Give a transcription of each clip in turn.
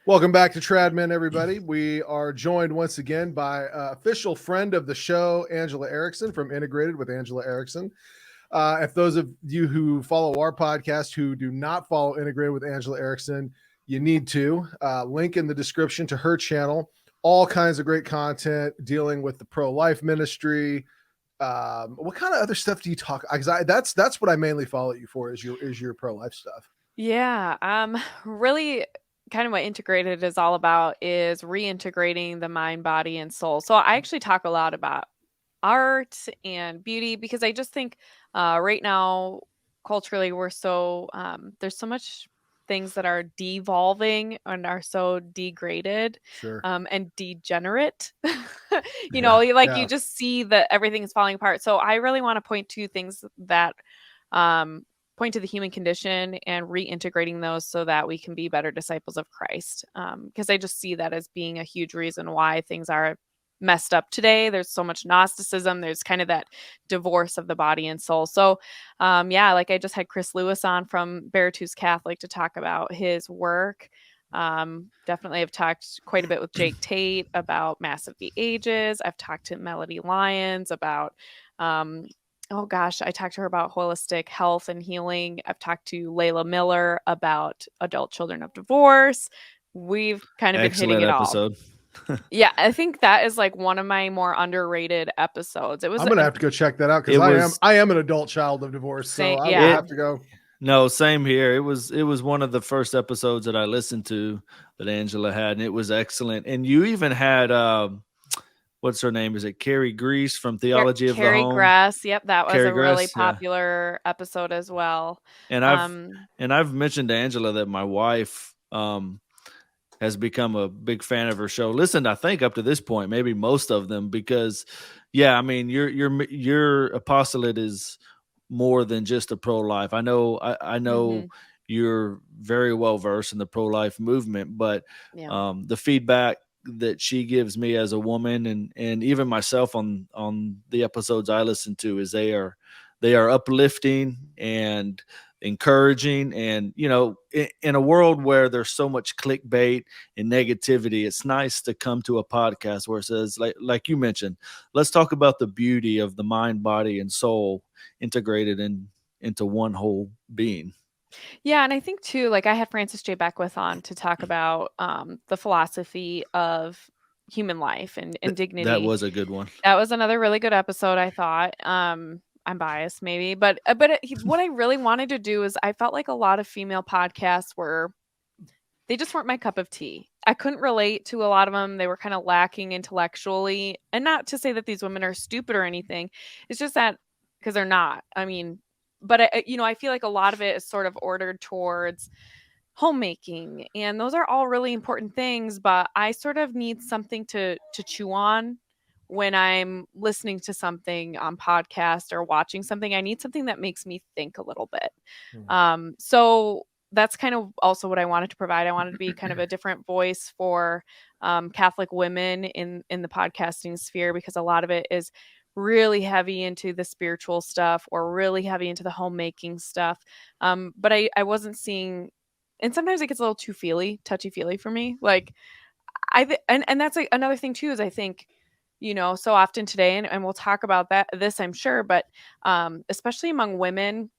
Welcome back to Tradmen, everybody. We are joined once again by official friend of the show, Angela Erickson from Integrated with Angela Erickson. If those of you who follow our podcast who do not follow Integrated with Angela Erickson, you need to. Link in the description to her channel. All kinds of great content dealing with the pro-life ministry. What kind of other stuff do you talk? Because that's what I mainly follow you for is your pro-life stuff. Yeah, really kind of what integrated is all about is reintegrating the mind, body, and soul. So I actually talk a lot about art and beauty because I just think right now, culturally, we're so, there's so much things that are devolving and are so degraded Sure. and degenerate. You Yeah. just see that everything is falling apart. So I really want to point to things that point to the human condition and reintegrating those so that we can be better disciples of Christ. Because I just see that as being a huge reason why things are messed up today. There's so much Gnosticism. There's kind of that divorce of the body and soul. So, like I just had Chris Lewis on from Beartooth Catholic to talk about his work. Definitely have talked quite a bit with Jake Tate about Mass of the Ages. I've talked to Melody Lyons about oh gosh, I talked to her about holistic health and healing. I've talked to Layla Miller about adult children of divorce. We've kind of been hitting Excellent it all. episode. Yeah, I think that is like one of my more underrated episodes. It was I'm gonna have to go check that out because I am an adult child of divorce, so I will have to go. No, same here. It was one of the first episodes that I listened to that Angela had, and it was excellent. And you even had what's her name? Is it Carrie Grease from Theology of the Home? Carrie Grass. Yep, that was Carrie a really Grass, yeah. popular episode as well. And I've mentioned to Angela that my wife has become a big fan of her show. Listened, I think up to this point, maybe most of them, because yeah, I mean your apostolate is more than just a pro-life. I know you're very well versed in the pro-life movement, but the feedback that she gives me as a woman and even myself on the episodes I listen to is they are uplifting and encouraging. And in a world where there's so much clickbait and negativity, it's nice to come to a podcast where it says, like you mentioned, let's talk about the beauty of the mind, body, and soul integrated into one whole being. Yeah, and I think too, like I had Francis J. Beckwith on to talk about the philosophy of human life and dignity. That was a good one. That was another really good episode, I thought. I'm biased maybe, but what I really wanted to do is I felt like a lot of female podcasts they just weren't my cup of tea. I couldn't relate to a lot of them. They were kind of lacking intellectually, and not to say that these women are stupid or anything. It's just that because they're not. I mean, but I feel like a lot of it is sort of ordered towards homemaking, and those are all really important things, but I sort of need something to chew on when I'm listening to something on podcast or watching something. I need something that makes me think a little bit. So that's kind of also what I wanted to provide. I wanted to be kind of a different voice for Catholic women in the podcasting sphere, because a lot of it is really heavy into the spiritual stuff or really heavy into the homemaking stuff. But I wasn't seeing, and sometimes it gets a little too touchy-feely for me. Like and that's like another thing too, is I think, so often today, and we'll talk about this, I'm sure, but especially among women,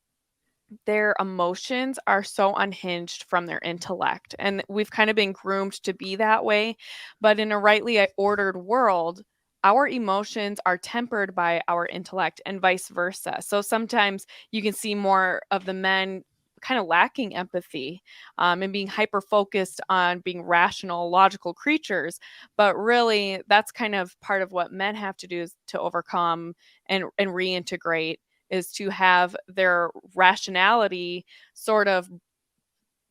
their emotions are so unhinged from their intellect. And we've kind of been groomed to be that way. But in a rightly ordered world, our emotions are tempered by our intellect and vice versa. So sometimes you can see more of the men kind of lacking empathy and being hyper focused on being rational, logical creatures. But really, that's kind of part of what men have to do, is to overcome and reintegrate, is to have their rationality sort of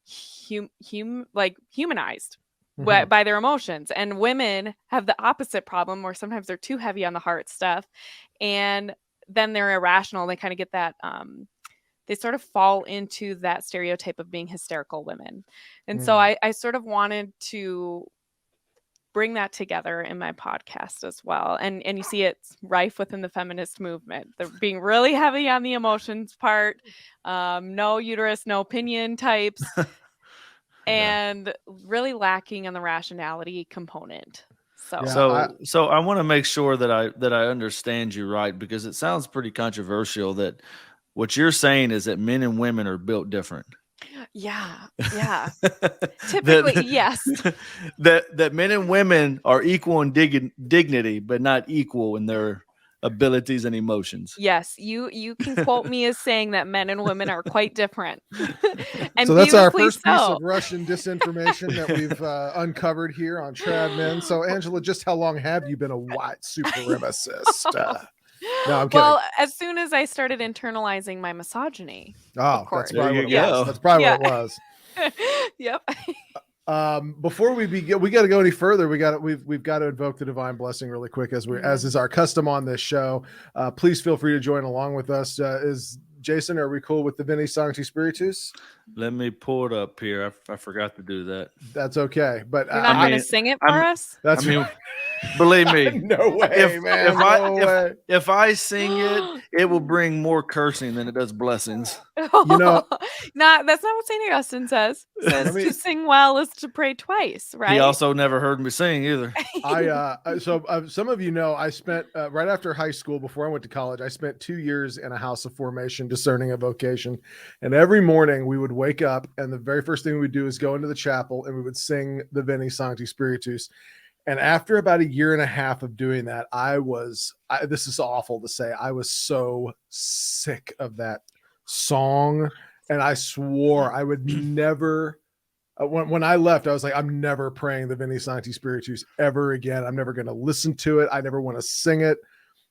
humanized by their emotions. And women have the opposite problem, where sometimes they're too heavy on the heart stuff, and then they're irrational. They kind of get that they sort of fall into that stereotype of being hysterical women. And so I sort of wanted to bring that together in my podcast as well. And you see it's rife within the feminist movement. They're being really heavy on the emotions part. No uterus, no opinion types. and really lacking on the rationality component. So, Yeah, so I want to make sure that I understand you right, because it sounds pretty controversial that what you're saying is that men and women are built different. yeah. Typically, that, yes. that men and women are equal in dignity, but not equal in their abilities and emotions. Yes, you can quote me as saying that men and women are quite different. And so that's our beautifully first piece so. of Russian disinformation that we've uncovered here on Trad Men. So, Angela, just how long have you been a white supremacist? No, I'm kidding. Well, as soon as I started internalizing my misogyny. Of course. That's probably There what you it was. go. That's probably what it was. Yep. Before we begin, we got to go any further. We've got to invoke the divine blessing really quick, as is our custom on this show. Please feel free to join along with us. Is Jason, are we cool with the Veni Sancti Spiritus? Let me pull it up here. I forgot to do that. That's okay, but You're not going to sing it for us? That's believe me, no way, man. If I sing it, it will bring more cursing than it does blessings. You know, that's not what St. Augustine says. It says to sing well is to pray twice, right? He also never heard me sing either. Some of you know, I spent right after high school, before I went to college, I spent 2 years in a house of formation discerning a vocation. And every morning we would wake up, and the very first thing we would do is go into the chapel and we would sing the Veni Sancti Spiritus. And after about a year and a half of doing that, this is awful to say, I was so sick of that song. And I swore I would never, when I left, I was like, I'm never praying the Veni Sancti Spiritus ever again. I'm never going to listen to it. I never want to sing it.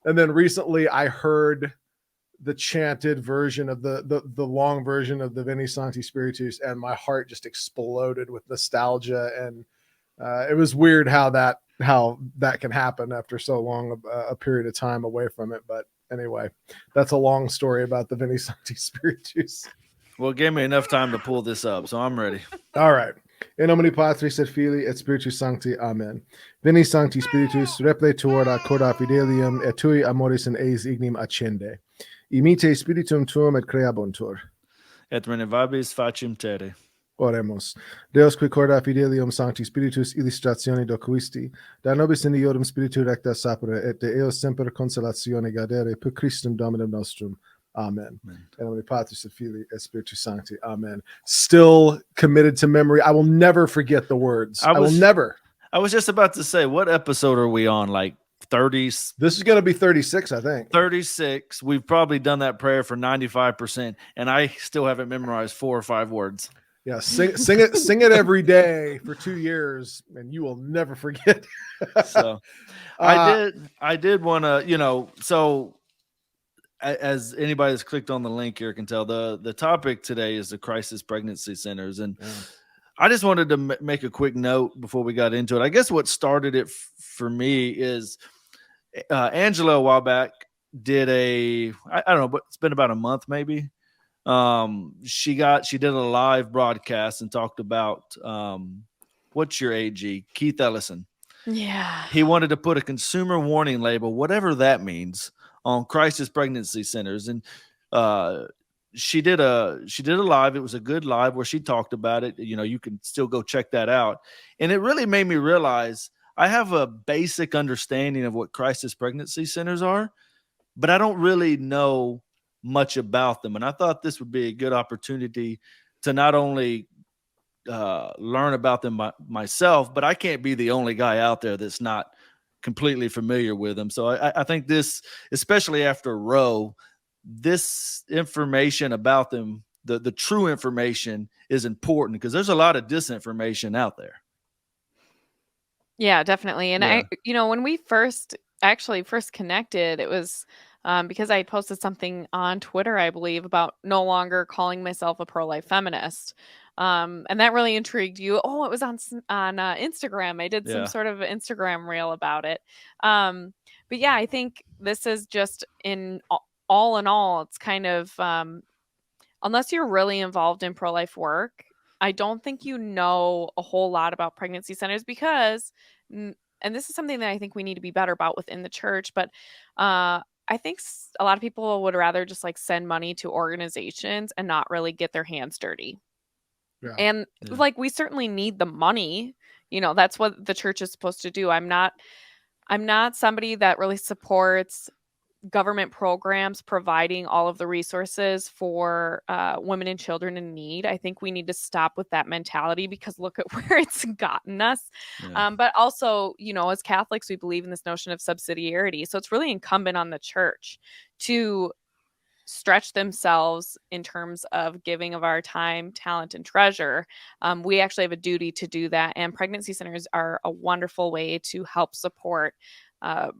And then recently I heard the chanted version of the long version of the Veni Sancti Spiritus, and my heart just exploded with nostalgia. And it was weird how that can happen after so long a period of time away from it. But anyway, that's a long story about the Veni Sancti Spiritus. Well, it gave me enough time to pull this up, so I'm ready. All right. In nomine Patris et Filii et Spiritus Sancti. Amen. Veni Sancti Spiritus repletur a corda fidelium et tui amoris in eis ignem accende. Imite spiritum tuum et creabuntur. Et renevabis facim terre. Oremus. Deus qui corda fidelium Sancti Spiritus illustratione docuisti, da nobis in iodum spiritu recta sapere, et de eos semper consolatione gadere, per Christum Dominum nostrum. Amen. And nomine Patris et Filii et Spiritus Sancti. Amen. Still committed to memory. I will never forget the words. I will never. I was just about to say, what episode are we on? Like 30s? This is going to be 36, I think. 36. We've probably done that prayer for 95%, and I still haven't memorized 4 or 5 words. Yeah, sing it every day for 2 years, and you will never forget. So I did want to, so as anybody that's clicked on the link here can tell, the topic today is the crisis pregnancy centers. And I just wanted to make a quick note before we got into it. I guess what started it for me is Angela a while back did I don't know, but it's been about a month maybe. She did a live broadcast and talked about what's your AG? Keith Ellison. Yeah. He wanted to put a consumer warning label, whatever that means, on crisis pregnancy centers. And she did a live. It was a good live where she talked about it. You can still go check that out. And it really made me realize I have a basic understanding of what crisis pregnancy centers are, but I don't really know much about them. And I thought this would be a good opportunity to not only learn about them myself, but I can't be the only guy out there that's not completely familiar with them. So I think this, especially after Roe, this information about them, the true information is important, because there's a lot of disinformation out there. Yeah, definitely. And when we first connected, it was because I had posted something on Twitter, I believe, about no longer calling myself a pro-life feminist. And that really intrigued you. Oh, it was on Instagram. I did some sort of Instagram reel about it. But yeah, I think this is just all in all, it's kind of, unless you're really involved in pro-life work, I don't think you know a whole lot about pregnancy centers, because, and this is something that I think we need to be better about within the church, but I think a lot of people would rather just like send money to organizations and not really get their hands dirty. Yeah. And like, we certainly need the money. That's what the church is supposed to do. I'm not somebody that really supports government programs providing all of the resources for women and children in need. I think we need to stop with that mentality, because look at where it's gotten us. Yeah. But also, as Catholics, we believe in this notion of subsidiarity. So it's really incumbent on the church to stretch themselves in terms of giving of our time, talent, and treasure. We actually have a duty to do that. And pregnancy centers are a wonderful way to help support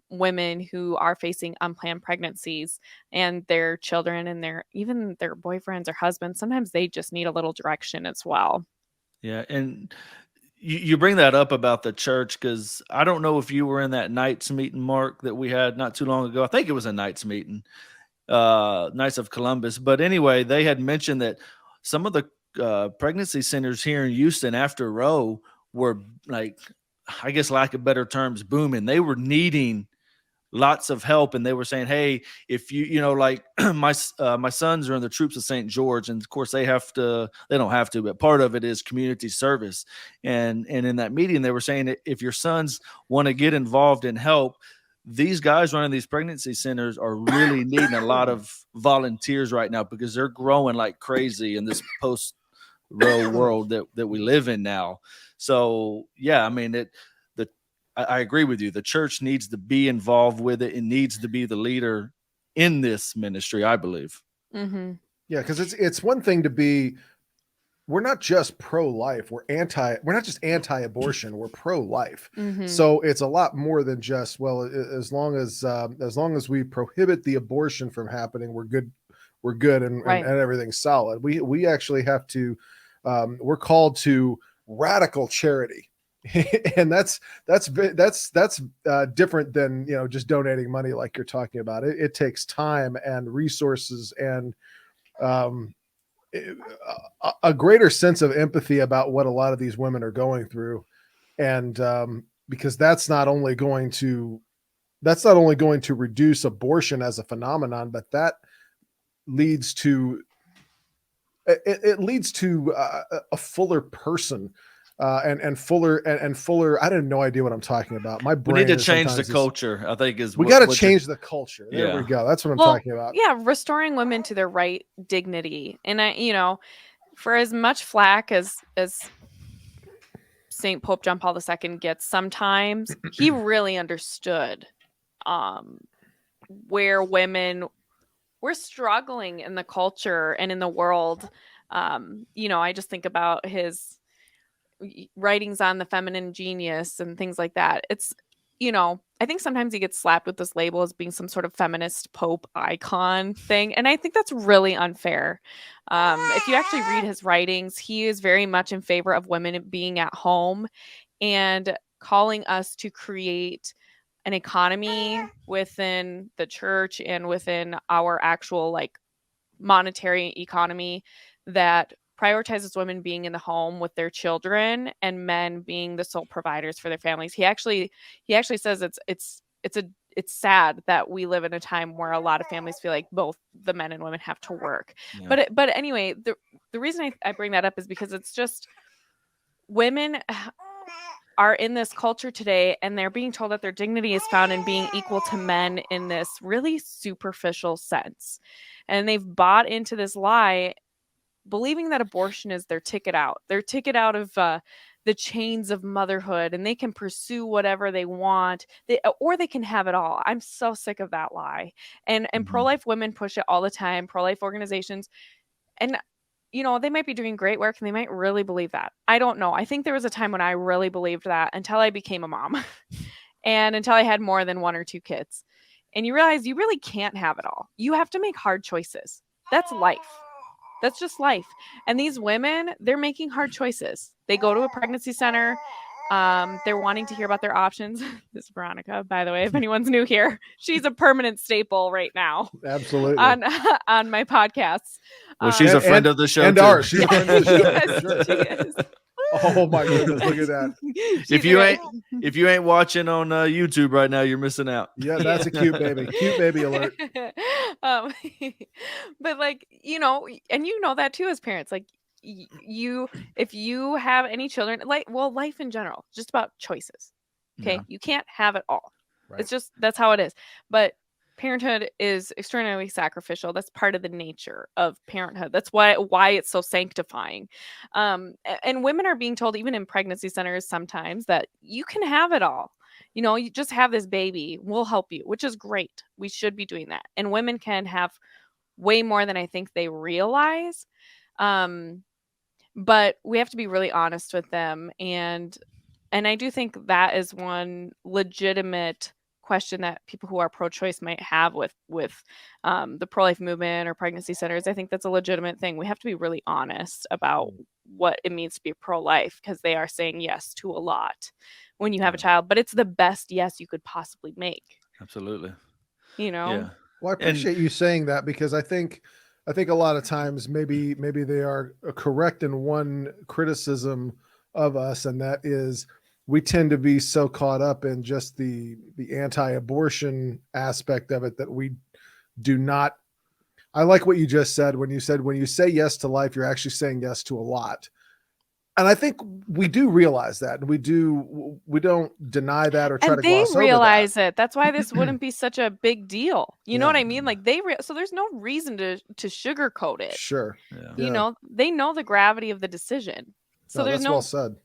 women who are facing unplanned pregnancies, and their children, and even their boyfriends or husbands. Sometimes they just need a little direction as well. Yeah. And you bring that up about the church, because I don't know if you were in that Knights meeting, Mark, that we had not too long ago. I think it was a Knights meeting, Knights of Columbus. But anyway, they had mentioned that some of the pregnancy centers here in Houston after Roe were, like, I guess, lack of better terms, booming. They were needing lots of help, and they were saying, hey, if like my sons are in the troops of St. George, and of course they don't have to, but part of it is community service. And in that meeting, they were saying that if your sons want to get involved and help, these guys running these pregnancy centers are really needing a lot of volunteers right now, because they're growing like crazy in this post-Roe world that we live in now. So yeah, I mean, I agree with you. The church needs to be involved with it. It needs to be the leader in this ministry, I believe. Mm-hmm. Yeah, because it's one thing to be. We're not just pro-life. We're not just anti-abortion. We're pro-life. Mm-hmm. So it's a lot more than just, well, as long as we prohibit the abortion from happening, we're good. We're good, and everything's solid. We actually have to. We're called to radical charity. And that's different than just donating money like you're talking about. It takes time and resources and a greater sense of empathy about what a lot of these women are going through, and because that's not only going to reduce abortion as a phenomenon, but that leads to a fuller person. And fuller. I have no idea what I'm talking about. My brain. We need to change the culture. I think we got to change the culture. There we go. That's what I'm talking about. Yeah, restoring women to their right dignity. And for as much flack as Saint Pope John Paul II gets, sometimes he really understood where women were struggling in the culture and in the world. I just think about his writings on the feminine genius and things like that. It's, I think sometimes he gets slapped with this label as being some sort of feminist Pope icon thing. And I think that's really unfair. If you actually read his writings, he is very much in favor of women being at home and calling us to create an economy within the church and within our actual monetary economy that prioritizes women being in the home with their children and men being the sole providers for their families. He actually says it's sad that we live in a time where a lot of families feel like both the men and women have to work. Yeah. But anyway, the reason I bring that up is because it's just women are in this culture today, and they're being told that their dignity is found in being equal to men in this really superficial sense. And they've bought into this lie, believing that abortion is their ticket out of the chains of motherhood, and they can pursue whatever they want, or they can have it all. I'm so sick of that lie. And pro-life women push it all the time, pro-life organizations. And, they might be doing great work and they might really believe that. I don't know. I think there was a time when I really believed that until I became a mom and until I had more than one or two kids. And you realize you really can't have it all. You have to make hard choices. That's life. That's just life. And these women, they're making hard choices. They go to a pregnancy center. They're wanting to hear about their options. This is Veronica, by the way, if anyone's new here. She's a permanent staple right now. Absolutely. On my podcasts. Well, she's a friend of the show. And too. ours. She's a friend of the show. Yes, she is. Oh my goodness, look at that. If you ain't watching on YouTube right now, you're missing out. Yeah, that's a cute baby. Cute baby alert. But and that too as parents, if you have any children, life in general, just about choices. Okay. Yeah. You can't have it all. Right. It's just, that's how it is. But parenthood is extraordinarily sacrificial. That's part of the nature of parenthood. That's why it's so sanctifying. And women are being told, even in pregnancy centers sometimes, that you can have it all. You just have this baby, we'll help you, which is great. We should be doing that. And women can have way more than I think they realize. But we have to be really honest with them. And I do think that is one legitimate question that people who are pro-choice might have with the pro-life movement or pregnancy centers. I think that's a legitimate thing. We have to be really honest about what it means to be pro-life, because they are saying yes to a lot when you have a child, but it's the best yes you could possibly make. Absolutely. Yeah. Well, I appreciate you saying that, because I think a lot of times maybe they are correct in one criticism of us, and that is we tend to be so caught up in just the anti-abortion aspect of it that we do not. I like what you just said when you say yes to life, you're actually saying yes to a lot. And I think we do realize that, and we don't deny that or try to gloss over that. And they realize it. That's why this wouldn't be such a big deal. You know what I mean? Like so there's no reason to sugarcoat it. Sure. Yeah. They know the gravity of the decision. So there's that's well said.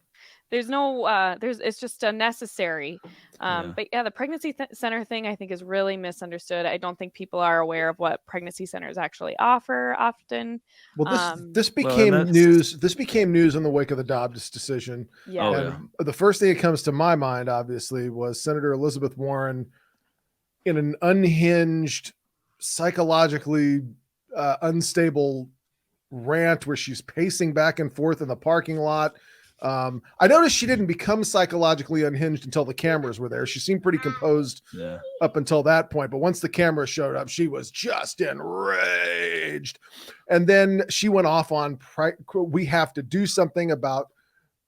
There's no, it's just unnecessary. But the pregnancy center thing, I think, is really misunderstood. I don't think people are aware of what pregnancy centers actually offer often. Well, this became news. This became news in the wake of the Dobbs decision. Yeah. The first thing that comes to my mind, obviously, was Senator Elizabeth Warren in an unhinged, psychologically unstable rant where she's pacing back and forth in the parking lot. I noticed she didn't become psychologically unhinged until the cameras were there. She seemed pretty composed up until that point. But once the camera showed up, she was just enraged. And then she went off on, we have to do something about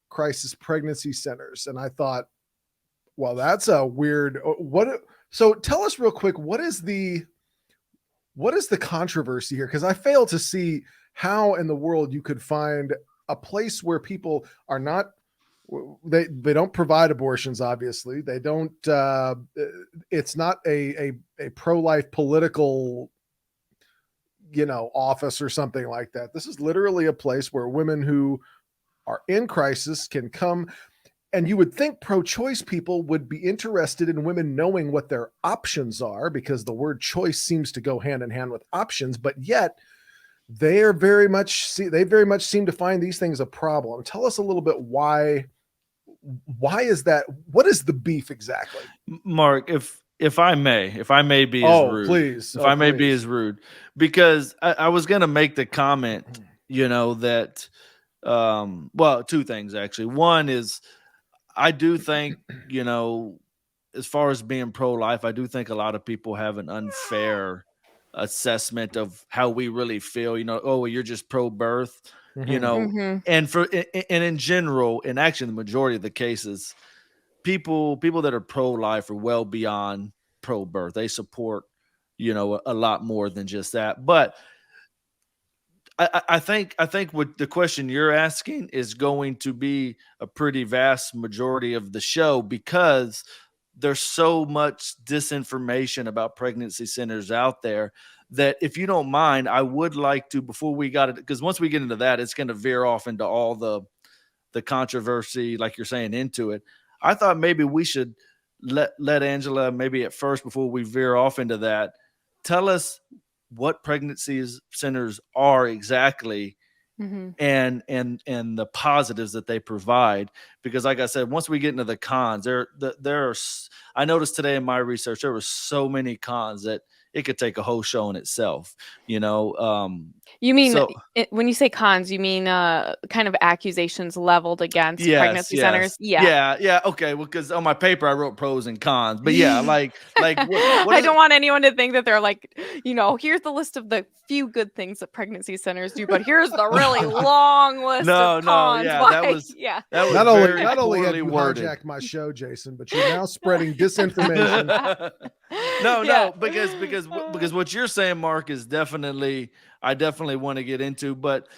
crisis pregnancy centers. And I thought, well, that's a weird, so tell us real quick, what is the controversy here? Because I fail to see how in the world you could find a place where people are not, they don't provide abortions. Obviously they don't, it's not a pro-life political, office or something like that. This is literally a place where women who are in crisis can come. And you would think pro-choice people would be interested in women knowing what their options are, because the word choice seems to go hand in hand with options, but yet they very much seem to find these things a problem. Tell us a little bit why is that? What is the beef exactly? Mark, if I may be as rude. Please. If I may be as rude, because I was going to make the comment, that, two things actually. One is, I do think, as far as being pro-life, I do think a lot of people have an unfair assessment of how we really feel. You're just pro-birth, and in general, and actually the majority of the cases, people that are pro-life are well beyond pro-birth. They support, a lot more than just that. But I think what the question you're asking is going to be a pretty vast majority of the show, because there's so much disinformation about pregnancy centers out there that, if you don't mind, I would like to, before we got it, because once we get into that, it's going to veer off into all the controversy, like you're saying, into it. I thought maybe we should let Angela, maybe at first, before we veer off into that, tell us what pregnancy centers are exactly, and the positives that they provide. Because like I said, once we get into the cons, there are, I noticed today in my research, there were so many cons that it could take a whole show in itself, You mean, when you say cons, you mean kind of accusations leveled against pregnancy centers? Yeah. Okay. Well, because on my paper I wrote pros and cons, but what I don't want anyone to think that they're like, here's the list of the few good things that pregnancy centers do, but here's the really long list of cons. That was not only have you hijacked my show, Jason, but you're now spreading disinformation. No, because what you're saying, Mark, is definitely, I definitely want to get into, but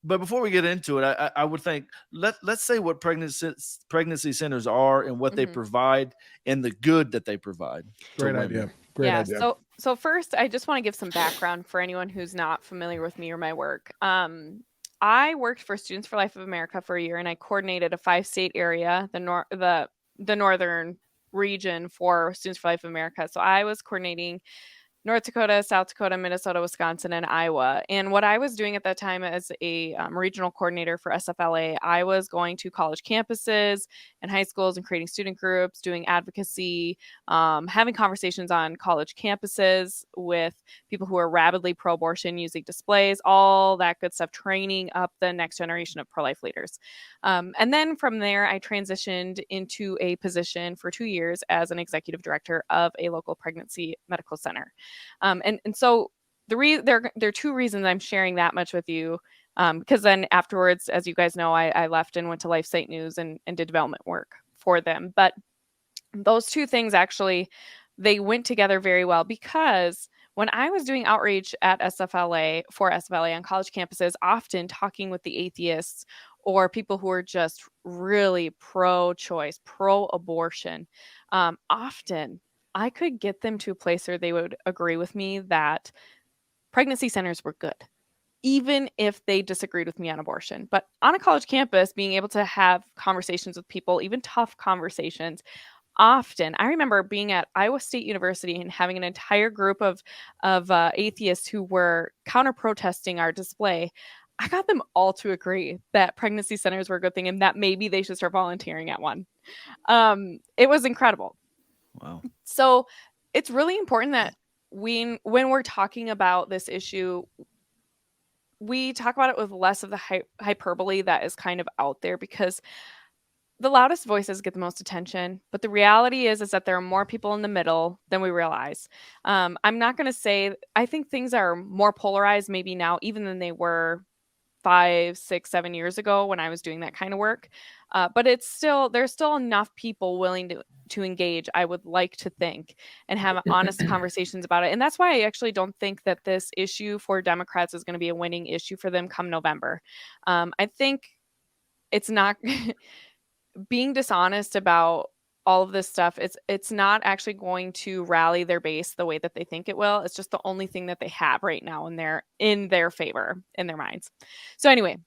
But before we get into it, I would think let's say what pregnancy centers are and what they provide and the good that they provide. Great idea. Great idea. So first, I just want to give some background for anyone who's not familiar with me or my work. I worked for Students for Life of America for a year, and I coordinated a 5-state area, the northern region for Students for Life of America. So I was coordinating North Dakota, South Dakota, Minnesota, Wisconsin, and Iowa. And what I was doing at that time as a regional coordinator for SFLA, I was going to college campuses and high schools and creating student groups, doing advocacy, having conversations on college campuses with people who are rabidly pro-abortion, using displays, all that good stuff, training up the next generation of pro-life leaders. And then from there, I transitioned into a position for 2 years as an executive director of a local pregnancy medical center. And so there are 2 reasons I'm sharing that much with you, because then afterwards, as you guys know, I left and went to Life Site News and did development work for them. But those 2 things actually, they went together very well, because when I was doing outreach at SFLA for SFLA on college campuses, often talking with the atheists or people who are just really pro-choice, pro-abortion, often I could get them to a place where they would agree with me that pregnancy centers were good, even if they disagreed with me on abortion. But on a college campus, being able to have conversations with people, even tough conversations, often, I remember being at Iowa State University and having an entire group of atheists who were counter-protesting our display. I got them all to agree that pregnancy centers were a good thing and that maybe they should start volunteering at one. It was incredible. Wow. So it's really important that when we're talking about this issue, we talk about it with less of the hyperbole that is kind of out there, because the loudest voices get the most attention. But the reality is that there are more people in the middle than we realize. I'm not going to say, I think things are more polarized maybe now even than they were 5, 6, 7 years ago when I was doing that kind of work. But there's still enough people willing to engage, I would like to think, and have honest conversations about it. And that's why I actually don't think that this issue for Democrats is going to be a winning issue for them come November. I think it's not being dishonest about all of this stuff. It's not actually going to rally their base the way that they think it will. It's just the only thing that they have right now in their favor, in their minds. So anyway,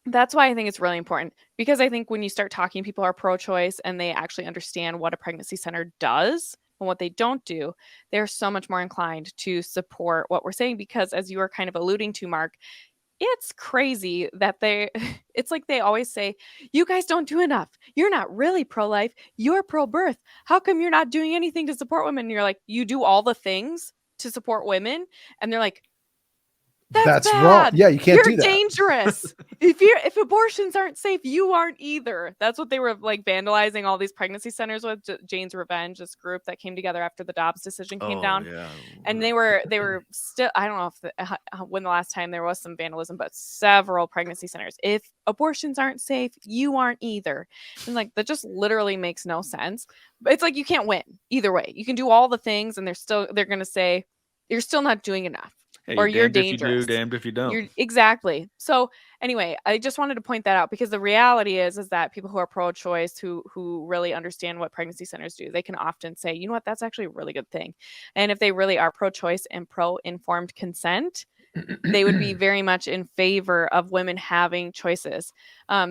that's why I think it's really important, because I think when you start talking, people are pro-choice and they actually understand what a pregnancy center does and what they don't do, they're so much more inclined to support what we're saying. Because as you were kind of alluding to, Mark, it's crazy that it's like they always say, you guys don't do enough. You're not really pro-life. You're pro-birth. How come you're not doing anything to support women? And you're like, you do all the things to support women. And they're like, that's bad. Wrong. Yeah, you can't do that. You're dangerous. If abortions aren't safe, you aren't either. That's what they were like vandalizing all these pregnancy centers with. Jane's Revenge, this group that came together after the Dobbs decision came down. Yeah. And they were still, I don't know when the last time there was some vandalism, but several pregnancy centers. If abortions aren't safe, you aren't either. And like, that just literally makes no sense. But it's like, you can't win either way. You can do all the things and they're going to say, you're still not doing enough. Hey, or you're dangerous. dangerous. If you do, damned if you don't. Exactly. So anyway, I just wanted to point that out, because the reality is that people who are pro-choice, who really understand what pregnancy centers do, they can often say, you know what, that's actually a really good thing. And if they really are pro-choice and pro-informed consent, they would be very much in favor of women having choices.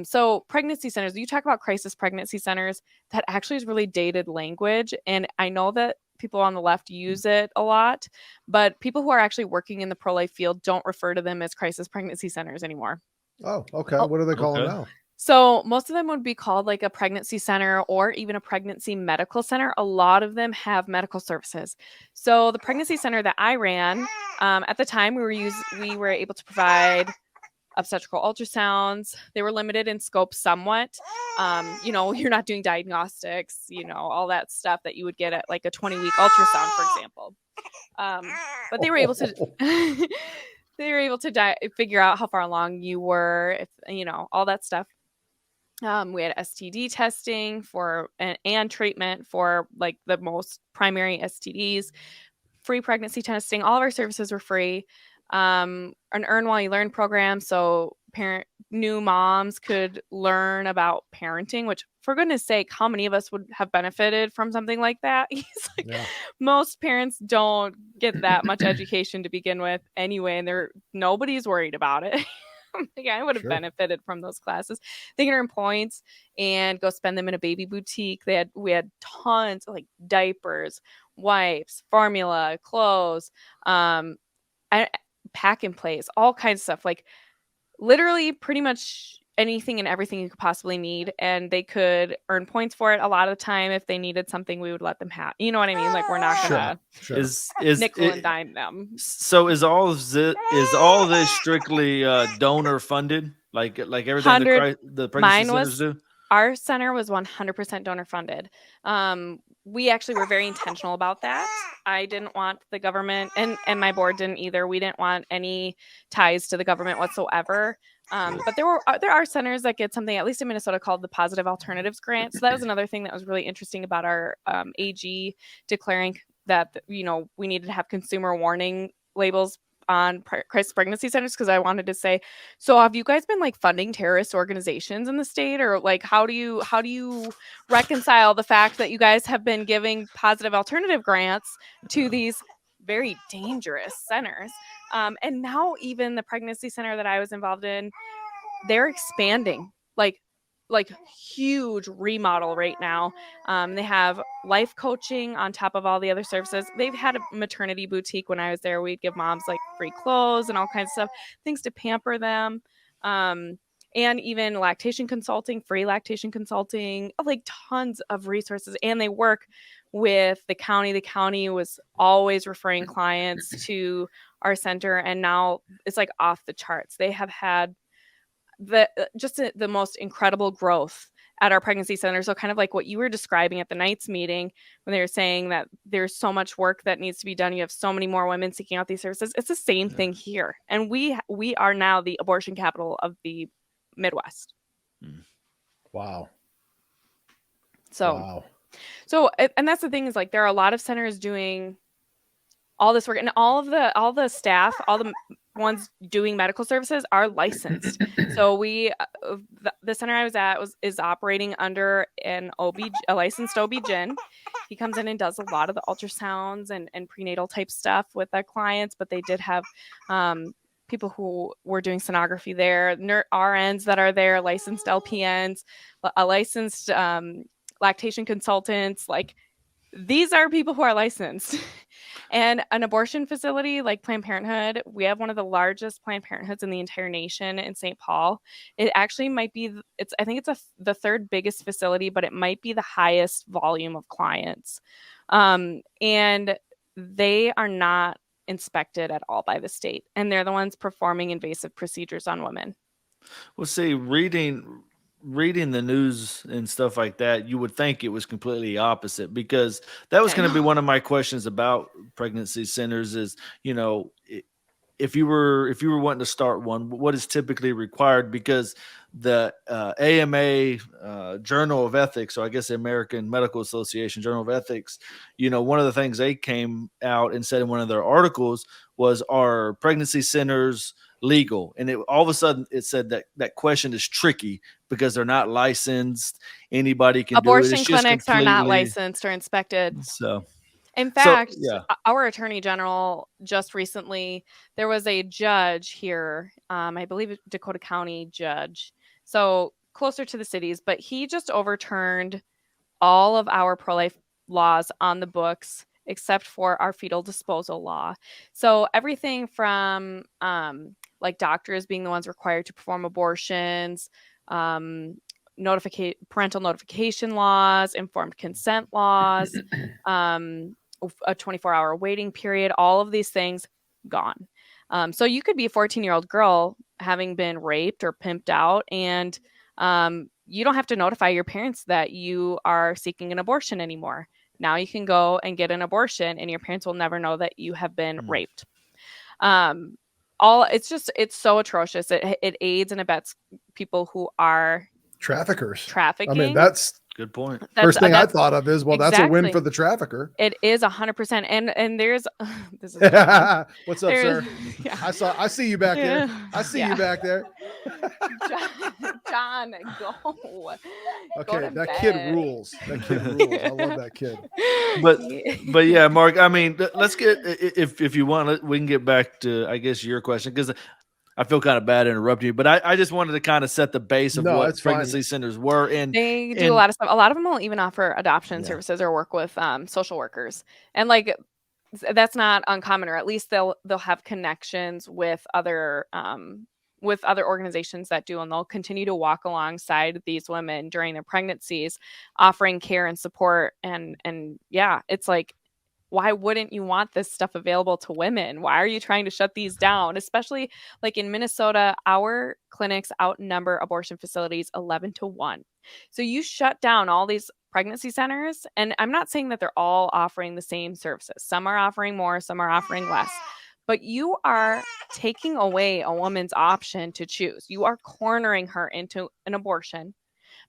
So pregnancy centers, you talk about crisis pregnancy centers, that actually is really dated language. And I know that people on the left use it a lot, but people who are actually working in the pro-life field don't refer to them as crisis pregnancy centers anymore. Oh, okay. What do they call them now? So most of them would be called like a pregnancy center or even a pregnancy medical center. A lot of them have medical services. So the pregnancy center that I ran, at the time we were able to provide obstetrical ultrasounds. They were limited in scope somewhat. You're not doing diagnostics, all that stuff that you would get at like a 20-week ultrasound, for example. But they were able to figure out how far along you were, all that stuff. We had STD testing and treatment for like the most primary STDs, free pregnancy testing. All of our services were free. An earn while you learn program. So new moms could learn about parenting, which for goodness sake, how many of us would have benefited from something like that? He's like, Yeah. most parents don't get that much education to begin with anyway, and nobody's worried about it. I would have Sure. benefited from those classes. They can earn points and go spend them in a baby boutique. We had tons of like diapers, wipes, formula, clothes, pack and plays, all kinds of stuff, like literally pretty much anything and everything you could possibly need. And they could earn points for it. A lot of the time, if they needed something, we would let them have, you know what I mean? Like, we're not gonna Is nickel and dime them. So is all of this strictly donor funded? Like everything the pregnancy centers do? Our center was 100% donor funded. We actually were very intentional about that. I didn't want the government, and my board didn't either. We didn't want any ties to the government whatsoever. But there are centers that get something, at least in Minnesota, called the Positive Alternatives Grant. So that was another thing that was really interesting about our AG declaring that, you know, we needed to have consumer warning labels on crisis pregnancy centers, because I wanted to say, so have you guys been like funding terrorist organizations in the state, or like how do you reconcile the fact that you guys have been giving positive alternative grants to these very dangerous centers? And now even the pregnancy center that I was involved in, they're expanding like huge remodel right now. They have life coaching on top of all the other services. They've had a maternity boutique. When I was there, we'd give moms like free clothes and all kinds of stuff, things to pamper them. And even lactation consulting, free lactation consulting, like tons of resources. And they work with the county. The county was always referring clients to our center, and now it's like off the charts. They have had the most incredible growth at our pregnancy center. So kind of like what you were describing at the Knights meeting, when they were saying that there's so much work that needs to be done. You have so many more women seeking out these services. It's the same thing here. And we are now the abortion capital of the Midwest. Wow. So and that's the thing, is like, there are a lot of centers doing all this work, and all the staff, all the ones doing medical services are licensed. So the center I was at is operating under a licensed OB-GYN. He comes in and does a lot of the ultrasounds and prenatal type stuff with our clients, but they did have people who were doing sonography there, RNs that are there, licensed LPNs, a licensed lactation consultants. Like, these are people who are licensed. And an abortion facility like Planned Parenthood, we have one of the largest Planned Parenthoods in the entire nation in St. Paul. It actually might be, I think it's the third biggest facility, but it might be the highest volume of clients. And they are not inspected at all by the state, and they're the ones performing invasive procedures on women. Well, see, reading the news and stuff like that, you would think it was completely opposite, because that was going to be one of my questions about pregnancy centers is, you know, if you were wanting to start one, what is typically required? Because the AMA Journal of Ethics, or I guess the American Medical Association Journal of Ethics, you know, one of the things they came out and said in one of their articles was, are pregnancy centers legal? And all of a sudden it said that question is tricky because they're not licensed. Anybody can abortion do it. It's clinics are not licensed or inspected. So in fact, our attorney general just recently, there was a judge here, I believe Dakota County judge, so closer to the cities, but he just overturned all of our pro-life laws on the books except for our fetal disposal law. So everything from like doctors being the ones required to perform abortions, parental notification laws, informed consent laws, a 24-hour waiting period, all of these things gone. So you could be a 14-year-old girl having been raped or pimped out, and you don't have to notify your parents that you are seeking an abortion anymore. Now you can go and get an abortion, and your parents will never know that you have been raped. It's so atrocious. It aids and abets people who are traffickers. Trafficking. I mean, that's Good point. First thing I thought of is, well, that's a win for the trafficker. It is 100%. And there's this is what's up, sir? Yeah. I see you back there. I see you back there. John, go. Okay, that kid rules. That kid rules. I love that kid. But yeah, Mark, I mean, let's get, if you want, we can get back to, I guess, your question, because I feel kind of bad interrupting you, but I just wanted to kind of set the base of what pregnancy centers were. And they do a lot of stuff. A lot of them will even offer adoption services or work with social workers. And like, that's not uncommon, or at least they'll have connections with other organizations that do, and they'll continue to walk alongside these women during their pregnancies, offering care and support. And yeah, it's like, why wouldn't you want this stuff available to women? Why are you trying to shut these down? Especially like in Minnesota, our clinics outnumber abortion facilities 11-1. So you shut down all these pregnancy centers, and I'm not saying that they're all offering the same services. Some are offering more, some are offering less. But you are taking away a woman's option to choose. You are cornering her into an abortion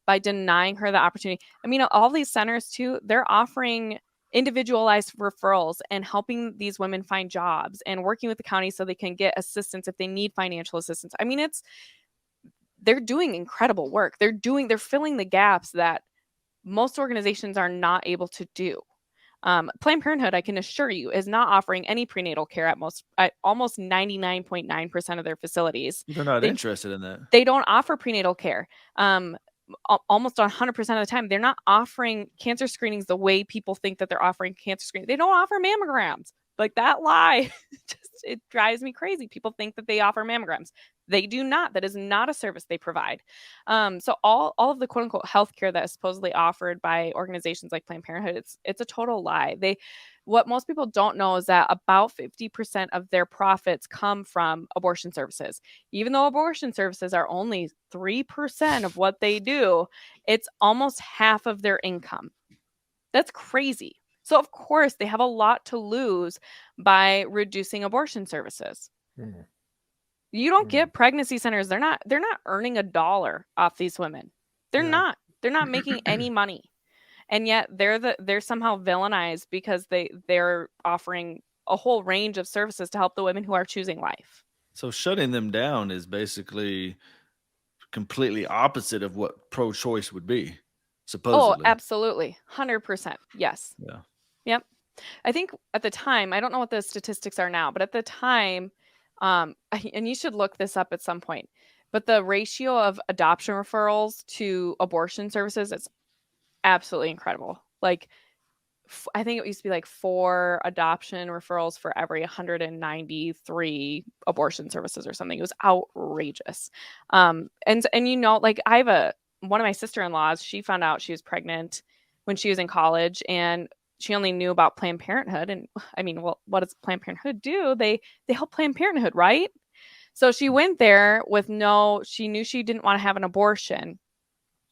by denying her the opportunity. I mean, all these centers too, they're offering individualized referrals and helping these women find jobs and working with the county so they can get assistance if they need financial assistance. I mean, they're doing incredible work. They're filling the gaps that most organizations are not able to do. Planned Parenthood, I can assure you, is not offering any prenatal care at almost 99.9% of their facilities. They're not interested in that. They don't offer prenatal care. Almost 100% of the time, they're not offering cancer screenings the way people think that they're offering cancer screenings. They don't offer mammograms. Like, that lie, it drives me crazy. People think that they offer mammograms. They do not. That is not a service they provide. So all of the quote unquote healthcare that is supposedly offered by organizations like Planned Parenthood, it's a total lie. What most people don't know is that about 50% of their profits come from abortion services. Even though abortion services are only 3% of what they do, it's almost half of their income. That's crazy. So of course they have a lot to lose by reducing abortion services. Mm. You don't get pregnancy centers. They're not earning $1 off these women. They're not making any money. And yet they're somehow villainized because they're offering a whole range of services to help the women who are choosing life. So shutting them down is basically completely opposite of what pro-choice would be, supposedly. Oh, absolutely. 100%. Yes. Yeah. Yep. I think at the time, I don't know what the statistics are now, but at the time, and you should look this up at some point, but the ratio of adoption referrals to abortion services is absolutely incredible. Like, I think it used to be like 4 adoption referrals for every 193 abortion services or something. It was outrageous. And you know, like, I have one of my sister-in-laws, she found out she was pregnant when she was in college, and she only knew about Planned Parenthood. And I mean, well, what does Planned Parenthood do? They help Planned Parenthood, right? So she went there she knew she didn't want to have an abortion.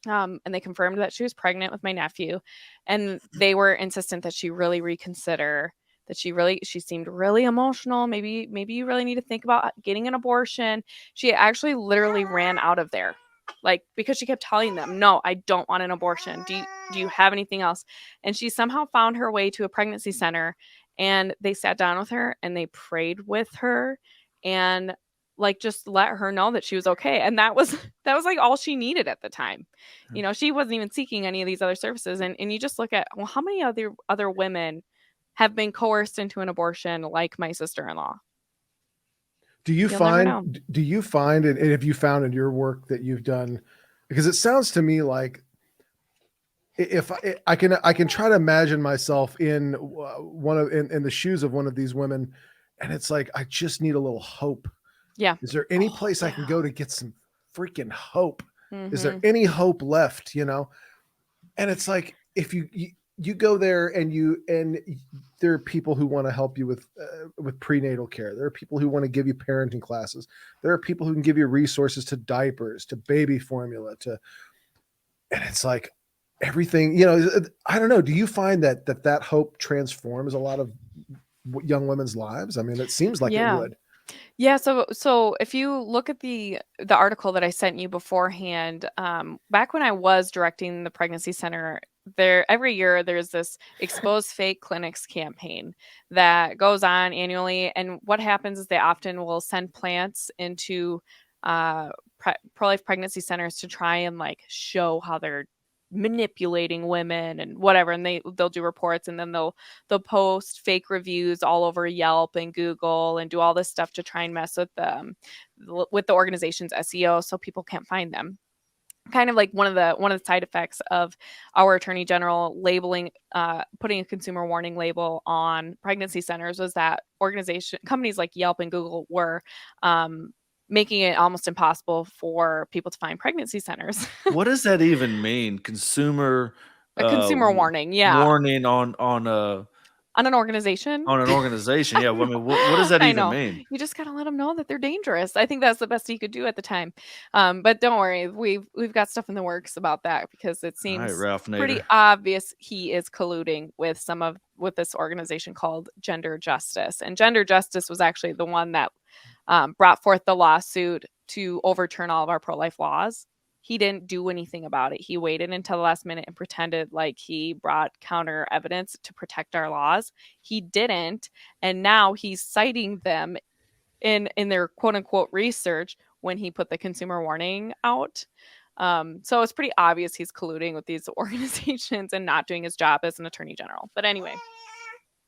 And they confirmed that she was pregnant with my nephew, and they were insistent that she really reconsider, that she seemed really emotional. Maybe you really need to think about getting an abortion. She actually literally ran out of there, like, because she kept telling them, no, I don't want an abortion. Do you have anything else? And she somehow found her way to a pregnancy center, and they sat down with her and they prayed with her and like just let her know that she was okay. And that was like all she needed at the time. You know, she wasn't even seeking any of these other services. And you just look at, well, how many other women have been coerced into an abortion like my sister-in-law? Do you find, and have you found in your work that you've done, because it sounds to me like if I can try to imagine myself in in the shoes of one of these women, and it's like, I just need a little hope. Yeah. Is there any place I can go to get some freaking hope? Mm-hmm. Is there any hope left? You know? And it's like, if you go there and there are people who want to help you with prenatal care. There are people who want to give you parenting classes. There are people who can give you resources to diapers, to baby formula, and it's like everything, you know, I don't know. Do you find that hope transforms a lot of young women's lives? I mean, it seems like it would. Yeah, so if you look at the article that I sent you beforehand, back when I was directing the pregnancy center, there every year there's this expose fake clinics campaign that goes on annually, and what happens is they often will send plants into pro-life pregnancy centers to try and like show how they're manipulating women and whatever, and they'll do reports, and then they'll post fake reviews all over Yelp and Google and do all this stuff to try and mess with the organization's SEO so people can't find them. Kind of like one of the side effects of our attorney general labeling, putting a consumer warning label on pregnancy centers was that companies like Yelp and Google were making it almost impossible for people to find pregnancy centers. What does that even mean? Consumer A consumer warning, yeah, warning on an organization. on an organization. Yeah, well, I mean, what does that I even know. mean? You just gotta let them know that they're dangerous. I think that's the best he could do at the time. But don't worry, we've got stuff in the works about that because it All right, seems Ralph pretty Nader. obvious he is colluding with with this organization called Gender Justice. And Gender Justice was actually the one that brought forth the lawsuit to overturn all of our pro-life laws. He didn't do anything about it. He waited until the last minute and pretended like he brought counter evidence to protect our laws. He didn't, and now he's citing them in their quote unquote research when he put the consumer warning out. So it's pretty obvious he's colluding with these organizations and not doing his job as an attorney general. But anyway,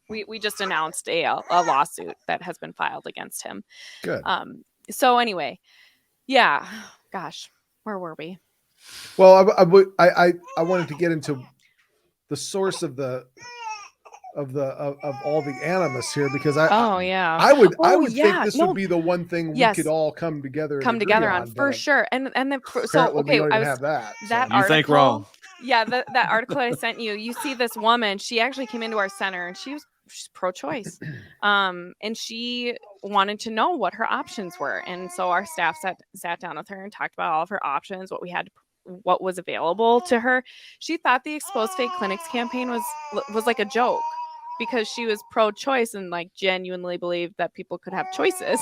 we just announced a lawsuit that has been filed against him. Good. So anyway, yeah, gosh, where were we? Well, I wanted to get into the source of all the animus here because I would think this would be the one thing we could all come together on for sure. And then we don't even have that. That You article, think wrong. Yeah, that article I sent you. You see this woman. She actually came into our center and she's pro-choice, and she wanted to know what her options were. And so our staff sat down with her and talked about all of her options, what was available to her. She thought the Expose Fake Clinics campaign was like a joke because she was pro-choice and like genuinely believed that people could have choices.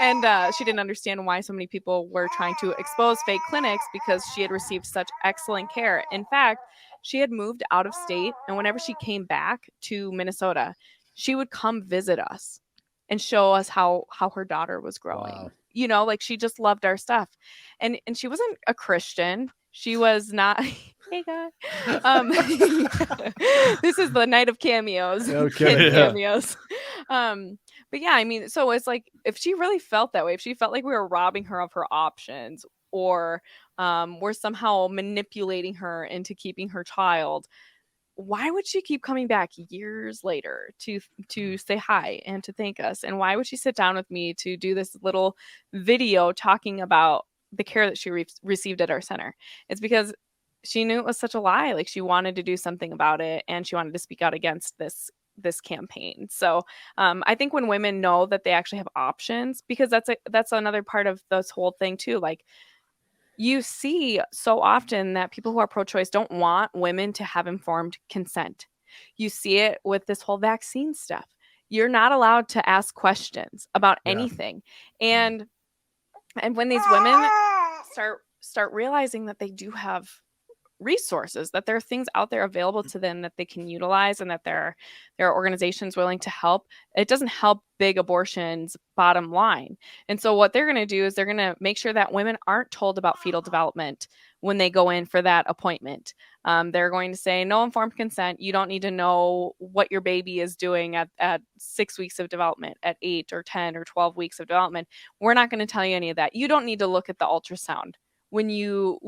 And she didn't understand why so many people were trying to expose fake clinics because she had received such excellent care. In fact, she had moved out of state, and whenever she came back to Minnesota, she would come visit us and show us how her daughter was growing. Wow. You know, like she just loved our stuff. And she wasn't a Christian. She was not. Hey guys. This is the night of cameos. Okay. Cameos. But yeah, I mean, so it's like if she really felt that way, if she felt like we were robbing her of her options or we're somehow manipulating her into keeping her child, why would she keep coming back years later to say hi and to thank us? And why would she sit down with me to do this little video talking about the care that she received at our center? It's because she knew it was such a lie. Like she wanted to do something about it, and she wanted to speak out against this campaign. So I think when women know that they actually have options, because that's another part of this whole thing too. Like you see so often that people who are pro-choice don't want women to have informed consent. You see it with this whole vaccine stuff. You're not allowed to ask questions about anything. And when these women start realizing that they do have resources, that there are things out there available to them that they can utilize, and that there are organizations willing to help, it doesn't help big abortions bottom line. And so what they're going to do is they're going to make sure that women aren't told about fetal development when they go in for that appointment. They're going to say no informed consent. You don't need to know what your baby is doing at 6 weeks of development, at 8 or 10 or 12 weeks of development. We're not going to tell you any of that. You don't need to look at the ultrasound when you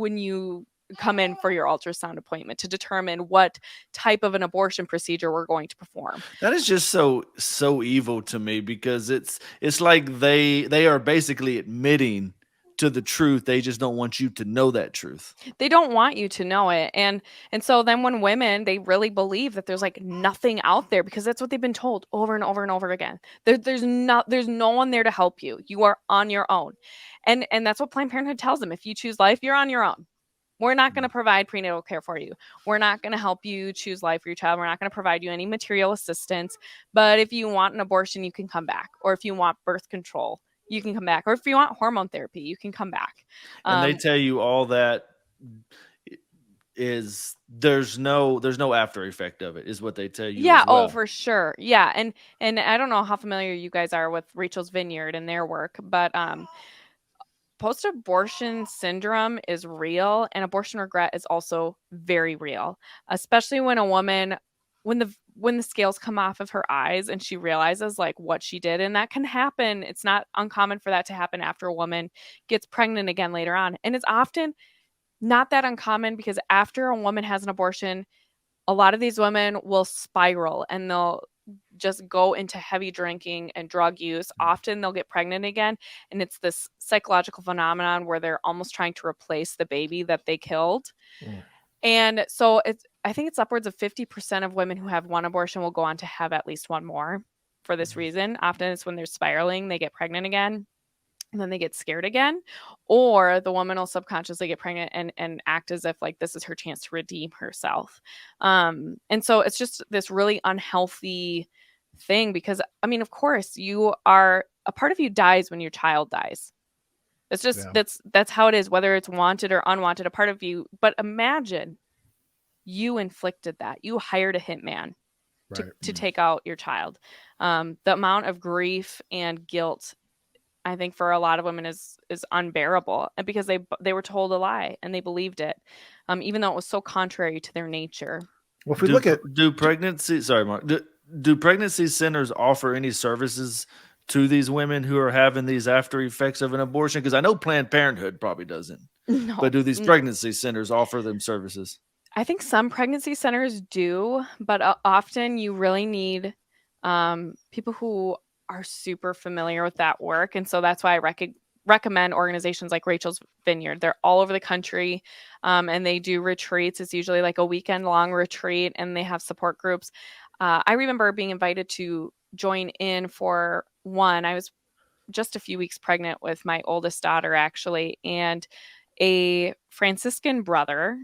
come in for your ultrasound appointment to determine what type of an abortion procedure we're going to perform. That is just so evil to me, because it's like they are basically admitting to the truth. They just don't want you to know that truth. They don't want you to know it. And so then when women, they really believe that there's like nothing out there, because that's what they've been told over and over and over again. There's no one there to help you. You are on your own. And that's what Planned Parenthood tells them. If you choose life, you're on your own. We're not going to provide prenatal care for you. We're not going to help you choose life for your child. We're not going to provide you any material assistance. But if you want an abortion, you can come back. Or if you want birth control, you can come back. Or if you want hormone therapy, you can come back. And they tell you all that is there's no after effect of it, is what they tell you. Yeah. As well. Oh, for sure. Yeah. And I don't know how familiar you guys are with Rachel's Vineyard and their work, but post-abortion syndrome is real, and abortion regret is also very real, especially when a woman, when the scales come off of her eyes and she realizes like what she did. And that can happen. It's not uncommon for that to happen after a woman gets pregnant again later on. And it's often not that uncommon, because after a woman has an abortion, a lot of these women will spiral and they'll just go into heavy drinking and drug use. Often they'll get pregnant again, and it's this psychological phenomenon where they're almost trying to replace the baby that they killed. And so I think it's upwards of 50% of women who have one abortion will go on to have at least one more for this reason. Often it's when they're spiraling, they get pregnant again, and then they get scared again, or the woman will subconsciously get pregnant and act as if like this is her chance to redeem herself. And so it's just this really unhealthy thing, because I mean, of course, a part of you dies when your child dies. It's just that's how it is, whether it's wanted or unwanted, a part of you. But imagine you inflicted that. You hired a hitman to take out your child. The amount of grief and guilt, I think, for a lot of women is unbearable, and because they were told a lie and they believed it, even though it was so contrary to their nature. Well, if we look at pregnancy centers offer any services to these women who are having these after effects of an abortion? Because I know Planned Parenthood probably doesn't. No, but do these pregnancy centers offer them services? I think some pregnancy centers do, but often you really need people who are super familiar with that work. And so that's why I recommend organizations like Rachel's Vineyard. They're all over the country, and they do retreats. It's usually like a weekend long retreat, and they have support groups. I remember being invited to join in for one. I was just a few weeks pregnant with my oldest daughter, actually, and a Franciscan brother,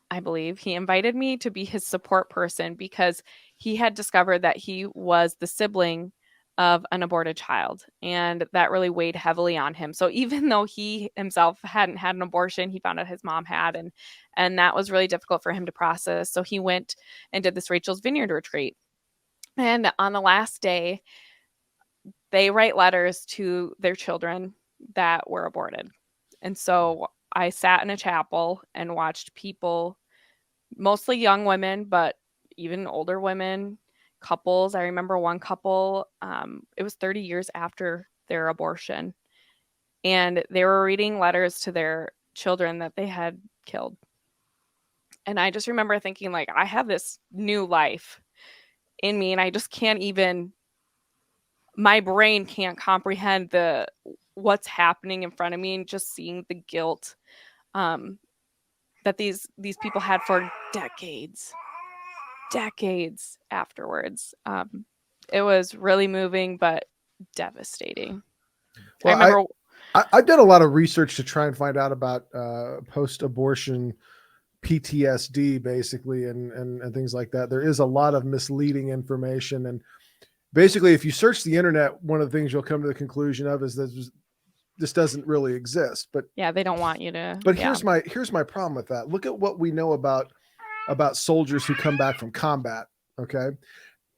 I believe, he invited me to be his support person because he had discovered that he was the sibling of an aborted child, and that really weighed heavily on him. So even though he himself hadn't had an abortion, he found out his mom had, and that was really difficult for him to process. So he went and did this Rachel's Vineyard retreat. And on the last day, they write letters to their children that were aborted. And so I sat in a chapel and watched people, mostly young women, but even older women, couples. I remember one couple, it was 30 years after their abortion, and they were reading letters to their children that they had killed. And I just remember thinking, like, I have this new life in me, and I just can't even, my brain can't comprehend what's happening in front of me, and just seeing the guilt that these people had for decades afterwards. It was really moving, but devastating. Well, I remember I've done a lot of research to try and find out about post-abortion PTSD, basically, and things like that. There is a lot of misleading information, and basically, if you search the internet, one of the things you'll come to the conclusion of is that this doesn't really exist. But yeah, they don't want you to. But here's my problem with that. Look at what we know about soldiers who come back from combat. Okay.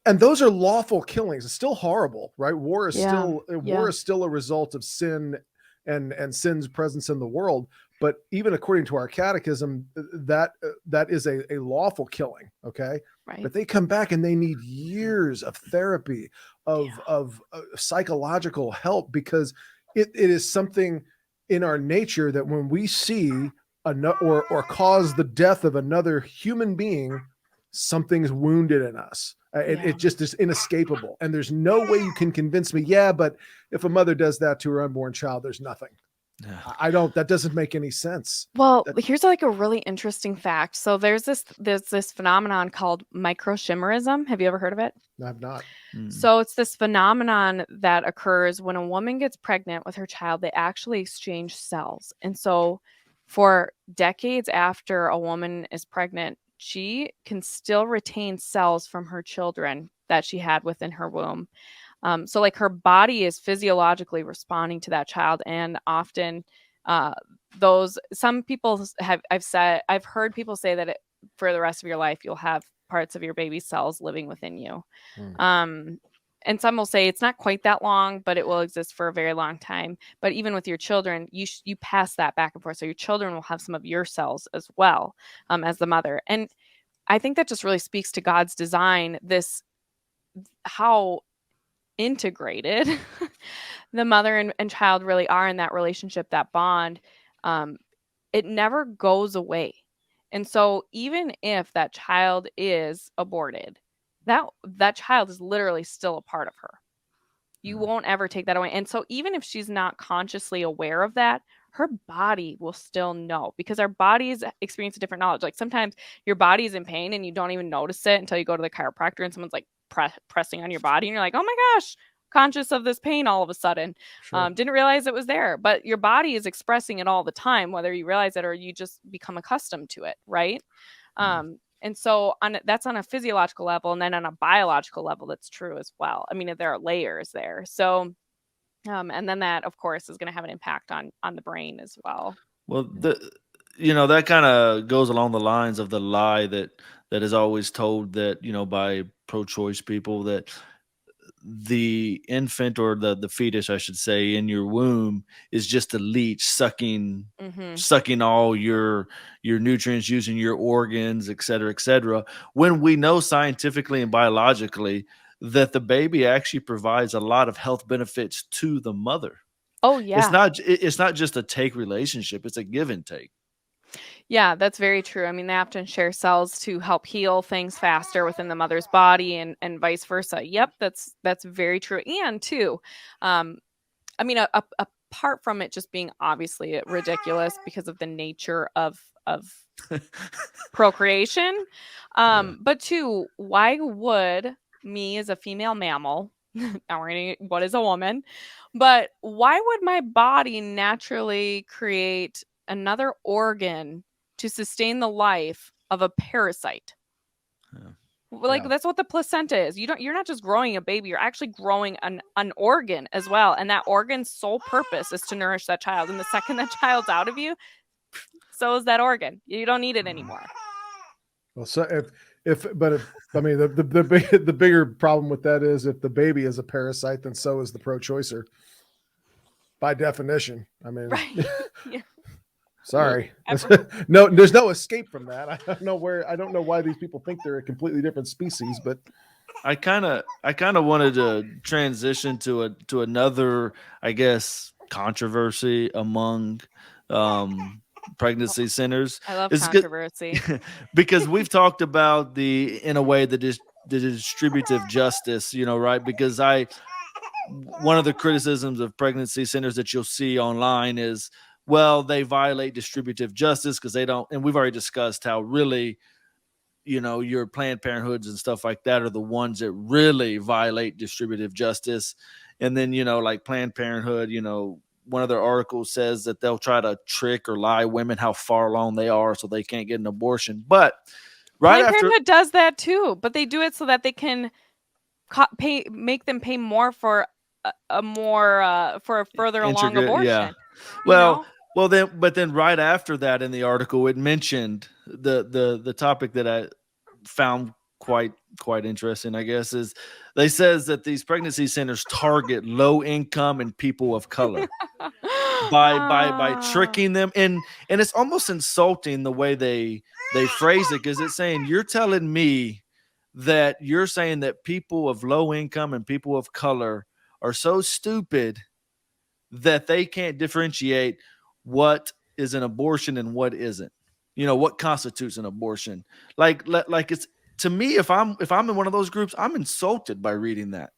And those are lawful killings. It's still horrible, right? War is still a result of sin and sin's presence in the world. But even according to our catechism, that is a lawful killing. Okay. Right. But they come back and they need years of therapy, of psychological help, because it is something in our nature that when we see or cause the death of another human being, something's wounded in us. It just is inescapable. And there's no way you can convince me, but if a mother does that to her unborn child, there's nothing. Yeah. That doesn't make any sense. Well, here's like a really interesting fact. So there's this phenomenon called microchimerism. Have you ever heard of it? I have not. So it's this phenomenon that occurs when a woman gets pregnant with her child. They actually exchange cells. And so for decades after a woman is pregnant, she can still retain cells from her children that she had within her womb. So like her body is physiologically responding to that child, and often some people I've heard people say that for the rest of your life you'll have parts of your baby's cells living within you. And some will say it's not quite that long, but it will exist for a very long time. But even with your children, you pass that back and forth, so your children will have some of your cells as well, as the mother. And I think that just really speaks to God's design, how integrated the mother and child really are in that relationship, that bond. It never goes away. And so even if that child is aborted, that child is literally still a part of her. You won't ever take that away. And so even if she's not consciously aware of that, her body will still know, because our bodies experience a different knowledge. Like sometimes your body is in pain and you don't even notice it until you go to the chiropractor and someone's like pressing on your body and you're like, oh my gosh, conscious of this pain all of a sudden. Sure. Didn't realize it was there, but your body is expressing it all the time, whether you realize it or you just become accustomed to it, right? And so that's on a physiological level, and then on a biological level, that's true as well. I mean, there are layers there. So, and then that, of course, is going to have an impact on the brain as well. Well, that kind of goes along the lines of the lie that is always told, that, by pro-choice people, that the infant, or the fetus, I should say, in your womb is just a leech sucking all your nutrients, using your organs, et cetera, when we know scientifically and biologically that the baby actually provides a lot of health benefits to the mother. Oh yeah. It's not just a take relationship, it's a give and take. Yeah, that's very true. I mean, they often share cells to help heal things faster within the mother's body, and vice versa. Yep, that's very true. And too, I mean, apart from it just being obviously ridiculous because of the nature of procreation, but two, why would me as a female mammal, now we're gonna, what is a woman, but why would my body naturally create another organ to sustain the life of a parasite? That's what the placenta is. You're not just growing a baby, you're actually growing an organ as well, and that organ's sole purpose is to nourish that child. And the second that child's out of you, so is that organ. You don't need it anymore. Well, so if I mean, the bigger problem with that is, if the baby is a parasite, then so is the pro-choicer, by definition. I mean, right. Yeah. Sorry. No, there's no escape from that. I don't know why these people think they're a completely different species, but I kind of wanted to transition to another, I guess, controversy among pregnancy centers. I love controversy. Because we've talked about the distributive justice, right? Because one of the criticisms of pregnancy centers that you'll see online is, well, they violate distributive justice because they don't. And we've already discussed how really, your Planned Parenthoods and stuff like that are the ones that really violate distributive justice. And then, like Planned Parenthood, one of their articles says that they'll try to trick or lie women how far along they are so they can't get an abortion. But Planned Parenthood does that too, but they do it so that they can make them pay more for for a further along abortion. Yeah. Well, then right after that in the article, it mentioned the topic that I found quite interesting, I guess, is they says that these pregnancy centers target low income and people of color by tricking them, and it's almost insulting the way they phrase it, because it's saying, you're telling me that you're saying that people of low income and people of color are so stupid that they can't differentiate what is an abortion and what isn't. What constitutes an abortion. Like it's, to me, if I'm in one of those groups, I'm insulted by reading that.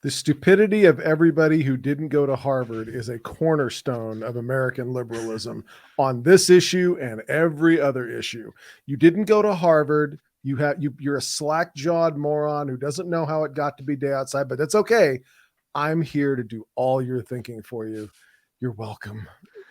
The stupidity of everybody who didn't go to Harvard is a cornerstone of American liberalism on this issue and every other issue. You didn't go to Harvard. You're a slack-jawed moron who doesn't know how it got to be day outside, but that's okay. I'm here to do all your thinking for you. You're welcome.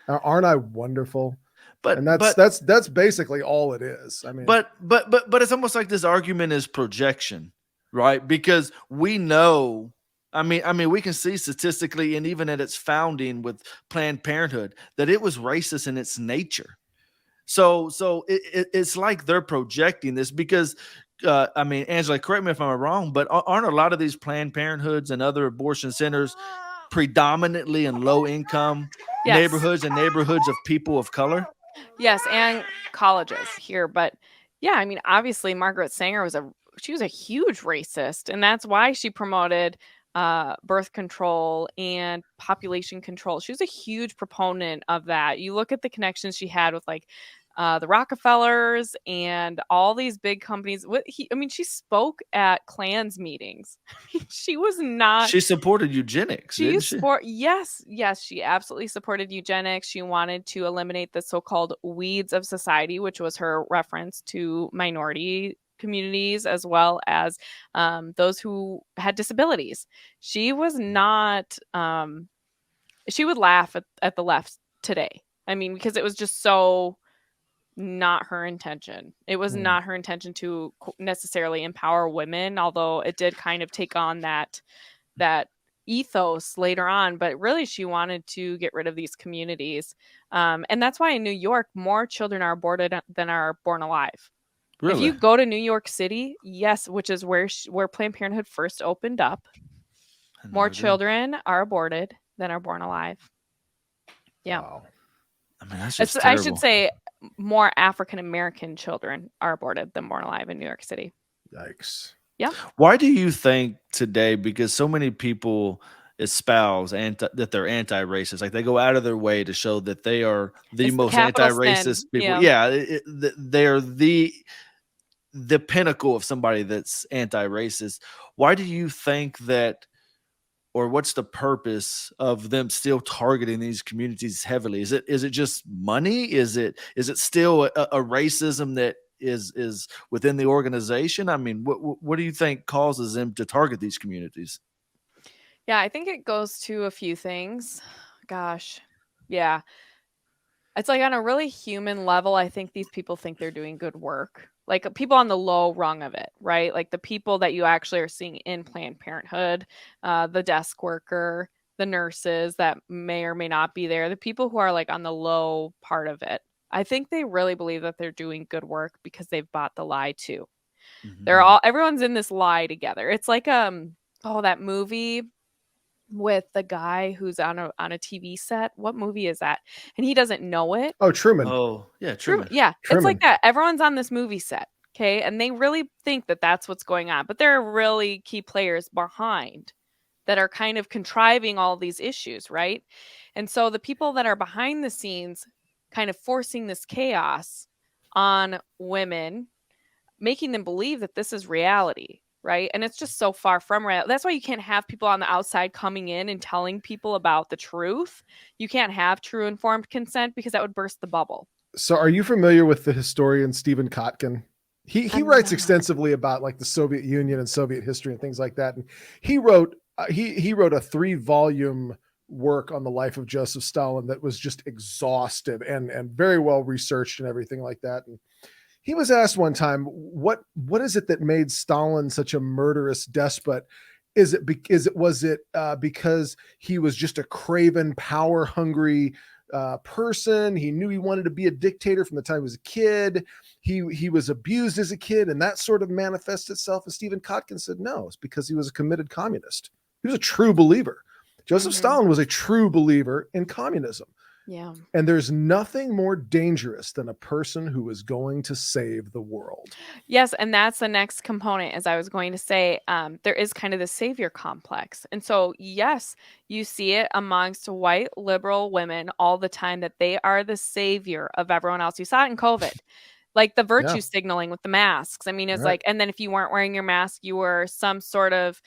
Aren't I wonderful? And that's basically all it is. I mean, but it's almost like this argument is projection, right? Because we know, I mean, we can see statistically, and even at its founding with Planned Parenthood, that it was racist in its nature. So it's like they're projecting this because, I mean, Angela, correct me if I'm wrong, but aren't a lot of these Planned Parenthoods and other abortion centers predominantly in low income neighborhoods and neighborhoods of people of color? Yes, and colleges here. But yeah, I mean, obviously Margaret Sanger was a huge racist, and that's why she promoted birth control and population control. She was a huge proponent of that. You look at the connections she had with like the Rockefellers and all these big companies. She spoke at Klans meetings. She was not. She supported eugenics. Yes, she absolutely supported eugenics. She wanted to eliminate the so-called weeds of society, which was her reference to minority communities as well as those who had disabilities. She was not. She would laugh at the left today. I mean, because it was just so not her intention. It was not her intention to necessarily empower women, although it did kind of take on that ethos later on. But really, she wanted to get rid of these communities, and that's why in New York, more children are aborted than are born alive. Really? If you go to New York City, yes, which is where Planned Parenthood first opened up, more children are aborted than are born alive. Yeah. Wow. I mean, that's just terrible. I should say more African American children are aborted than born alive in New York City. Yikes. Yeah. Why do you think today, because so many people espouse that they're anti-racist, like they go out of their way to show that they are the most anti-racist people. They're the pinnacle of somebody that's anti-racist. Why do you think that, or what's the purpose of them still targeting these communities heavily? Is it just money? Is it still a racism that is within the organization? I mean, what do you think causes them to target these communities? Yeah, I think it goes to a few things. Gosh, yeah. It's like on a really human level, I think these people think they're doing good work. Like people on the low rung of it, right? Like the people that you actually are seeing in Planned Parenthood, the desk worker, the nurses that may or may not be there, the people who are like on the low part of it. I think they really believe that they're doing good work because they've bought the lie too. Mm-hmm. Everyone's in this lie together. It's like that movie with the guy who's on a TV set. What movie is that? And he doesn't know it. Oh, Truman. Oh, yeah, Truman. Yeah, Truman. It's like that. Everyone's on this movie set, okay? And they really think that that's what's going on. But there are really key players behind that are kind of contriving all these issues, right? And so the people that are behind the scenes kind of forcing this chaos on women, making them believe that this is reality. Right. And it's just so far from reality. That's why you can't have people on the outside coming in and telling people about the truth. You can't have true informed consent because that would burst the bubble. So are you familiar with the historian Stephen Kotkin? He writes extensively about like the Soviet Union and Soviet history and things like that. And he wrote he wrote a 3-volume work on the life of Joseph Stalin that was just exhaustive and very well researched and everything like that. And he was asked one time, what is it that made Stalin such a murderous despot? Was it because he was just a craven, power hungry person? He knew he wanted to be a dictator from the time he was a kid. He was abused as a kid, and that sort of manifests itself. And Stephen Kotkin said, no, it's because he was a committed communist. He was a true believer. Joseph Stalin was a true believer in communism. Yeah. And there's nothing more dangerous than a person who is going to save the world. Yes. And that's the next component, as I was going to say, there is kind of the savior complex. And so, yes, you see it amongst white liberal women all the time that they are the savior of everyone else. You saw it in COVID, like the virtue signaling with the masks. I mean, it's like, and then if you weren't wearing your mask, you were some sort of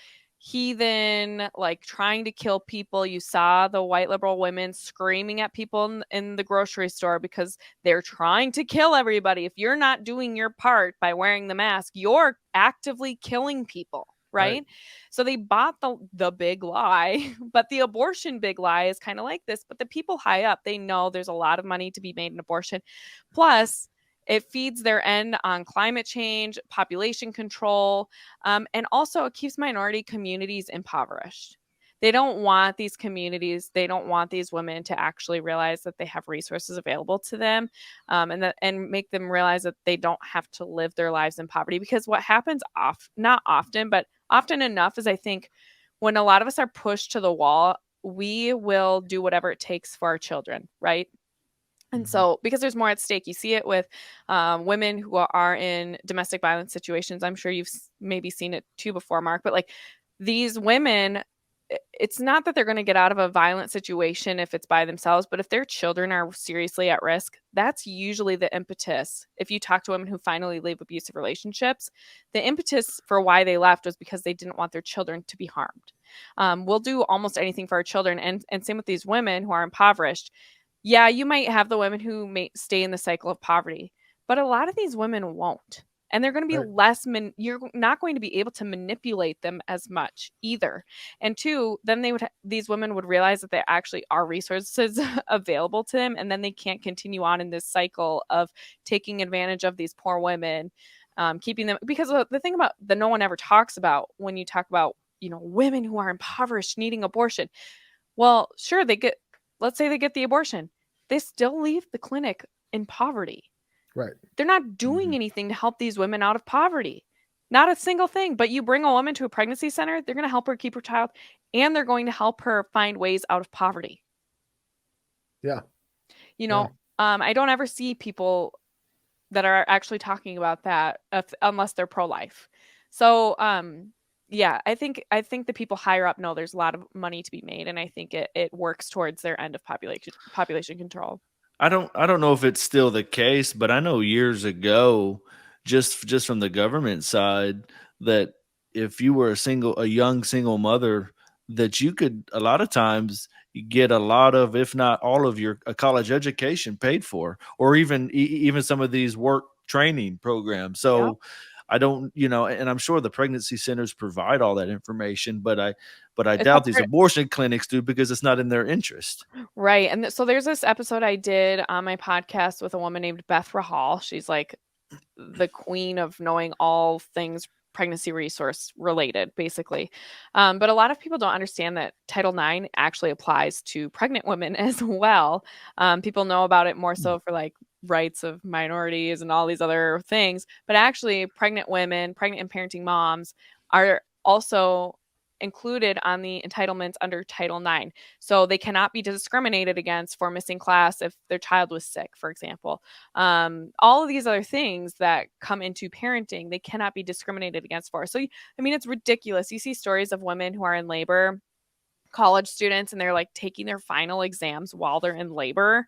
heathen, like trying to kill people. You saw the white liberal women screaming at people in the grocery store because they're trying to kill everybody. If you're not doing your part by wearing the mask, you're actively killing people. right? So they bought the big lie, but the abortion big lie is kind of like this. But the people high up, they know there's a lot of money to be made in abortion. Plus, it feeds their end on climate change, population control, and also it keeps minority communities impoverished. They don't want these communities, they don't want these women to actually realize that they have resources available to them, and make them realize that they don't have to live their lives in poverty. Because what happens not often, but often enough is, I think, when a lot of us are pushed to the wall, we will do whatever it takes for our children, right? And so, because there's more at stake, you see it with women who are in domestic violence situations. I'm sure you've maybe seen it too before, Mark, but like these women, it's not that they're going to get out of a violent situation if it's by themselves, but if their children are seriously at risk, that's usually the impetus. If you talk to women who finally leave abusive relationships, the impetus for why they left was because they didn't want their children to be harmed. We'll do almost anything for our children. And same with these women who are impoverished. Yeah, you might have the women who may stay in the cycle of poverty, but a lot of these women won't. And they're going to be you're not going to be able to manipulate them as much either. And two, then these women would realize that there actually are resources available to them. And then they can't continue on in this cycle of taking advantage of these poor women, keeping them, because the thing about that no one ever talks about when you talk about, women who are impoverished needing abortion. Well, sure, let's say they get the abortion. They still leave the clinic in poverty. Right. They're not doing anything to help these women out of poverty. Not a single thing. But you bring a woman to a pregnancy center, they're going to help her keep her child, and they're going to help her find ways out of poverty. Yeah. I don't ever see people that are actually talking about that unless they're pro-life. So, I think the people higher up know there's a lot of money to be made, and I think it works towards their end of population control. I don't know if it's still the case, but I know years ago, just from the government side, that if you were a young single mother, that you could a lot of times get a lot of, if not all of your college education paid for, or even some of these work training programs. So. Yep. I don't, and I'm sure the pregnancy centers provide all that information, but I doubt these abortion clinics do, because it's not in their interest. Right. And so there's this episode I did on my podcast with a woman named Beth Rahal. She's like the queen of knowing all things pregnancy resource related, basically. But a lot of people don't understand that Title IX actually applies to pregnant women as well. People know about it more so for like rights of minorities and all these other things, but actually pregnant women, pregnant and parenting moms are also included on the entitlements under Title IX. So they cannot be discriminated against for missing class if their child was sick, for example. All of these other things that come into parenting, they cannot be discriminated against for. So, it's ridiculous. You see stories of women who are in labor, college students, and they're like taking their final exams while they're in labor.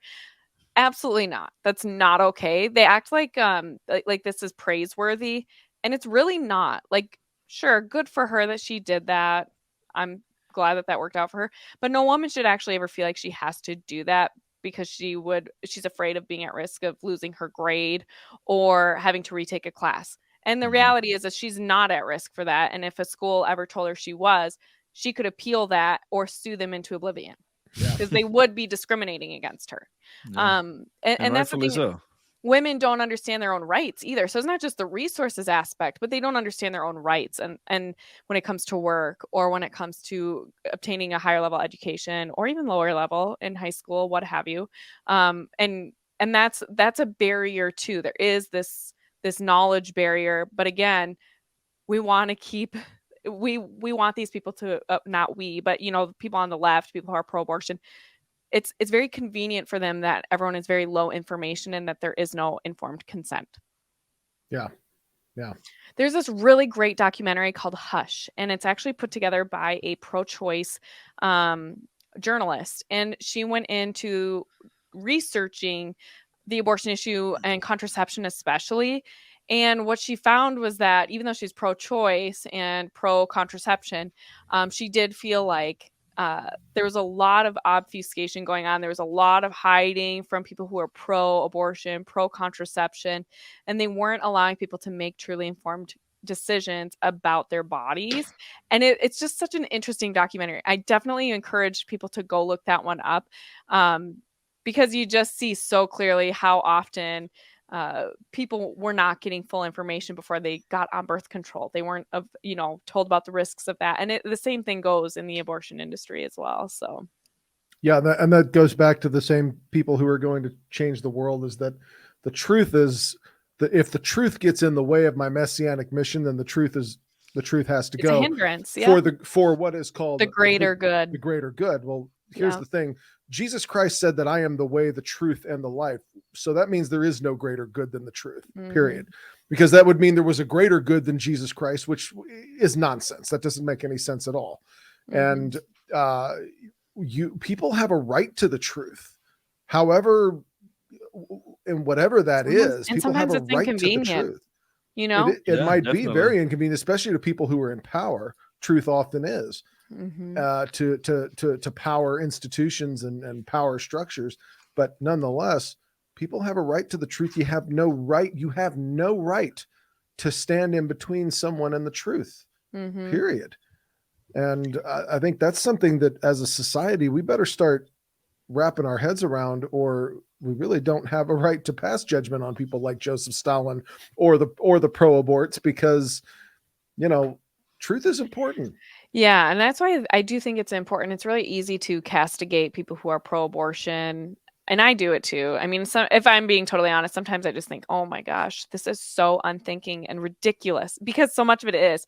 Absolutely not. That's not okay. They act like this is praiseworthy, and it's really not. Like, sure, good for her that she did that. I'm glad that worked out for her. But no woman should actually ever feel like she has to do that because she's afraid of being at risk of losing her grade or having to retake a class. And the reality is that she's not at risk for that. And if a school ever told her she was, she could appeal that or sue them into oblivion. Because they would be discriminating against her. Yeah. And that's the thing. So. Women don't understand their own rights either. So it's not just the resources aspect, but they don't understand their own rights. And when it comes to work, or when it comes to obtaining a higher level education, or even lower level in high school, what have you. And that's a barrier too. There is this knowledge barrier. But again, we want to keep... We want these people to not we, but people on the left, people who are pro-abortion, it's very convenient for them that everyone is very low information and that there is no informed consent. Yeah. There's this really great documentary called Hush, and it's actually put together by a pro-choice journalist, and she went into researching the abortion issue and contraception especially. And what she found was that even though she's pro-choice and pro-contraception, she did feel like there was a lot of obfuscation going on. There was a lot of hiding from people who are pro-abortion, pro-contraception, and they weren't allowing people to make truly informed decisions about their bodies. And it's just such an interesting documentary. I definitely encourage people to go look that one up, because you just see so clearly how often people were not getting full information before they got on birth control. They weren't told about the risks of that. And the same thing goes in the abortion industry as well. So yeah, and that goes back to the same people who are going to change the world, is that the truth is that if the truth gets in the way of my messianic mission, then the truth has to it's go a hindrance, yeah, for what is called the greater good. The greater good. Well, here's Yeah. the thing. Jesus Christ said that I am the way, the truth, and the life. So that means there is no greater good than the truth, period. Because that would mean there was a greater good than Jesus Christ, which is nonsense. That doesn't make any sense at all. And people have a right to the truth. However, and whatever that is, people have a right to the truth. It might definitely be very inconvenient, especially to people who are in power. Truth often is. To power institutions and power structures, but nonetheless, people have a right to the truth. You have no right to stand in between someone and the truth, period. And I think that's something that as a society we better start wrapping our heads around, or we really don't have a right to pass judgment on people like Joseph Stalin or the pro-aborts, because truth is important. Yeah, and that's why I do think it's important. It's really easy to castigate people who are pro-abortion, and I do it too. I mean, if I'm being totally honest, sometimes I just think, oh my gosh, this is so unthinking and ridiculous, because so much of it is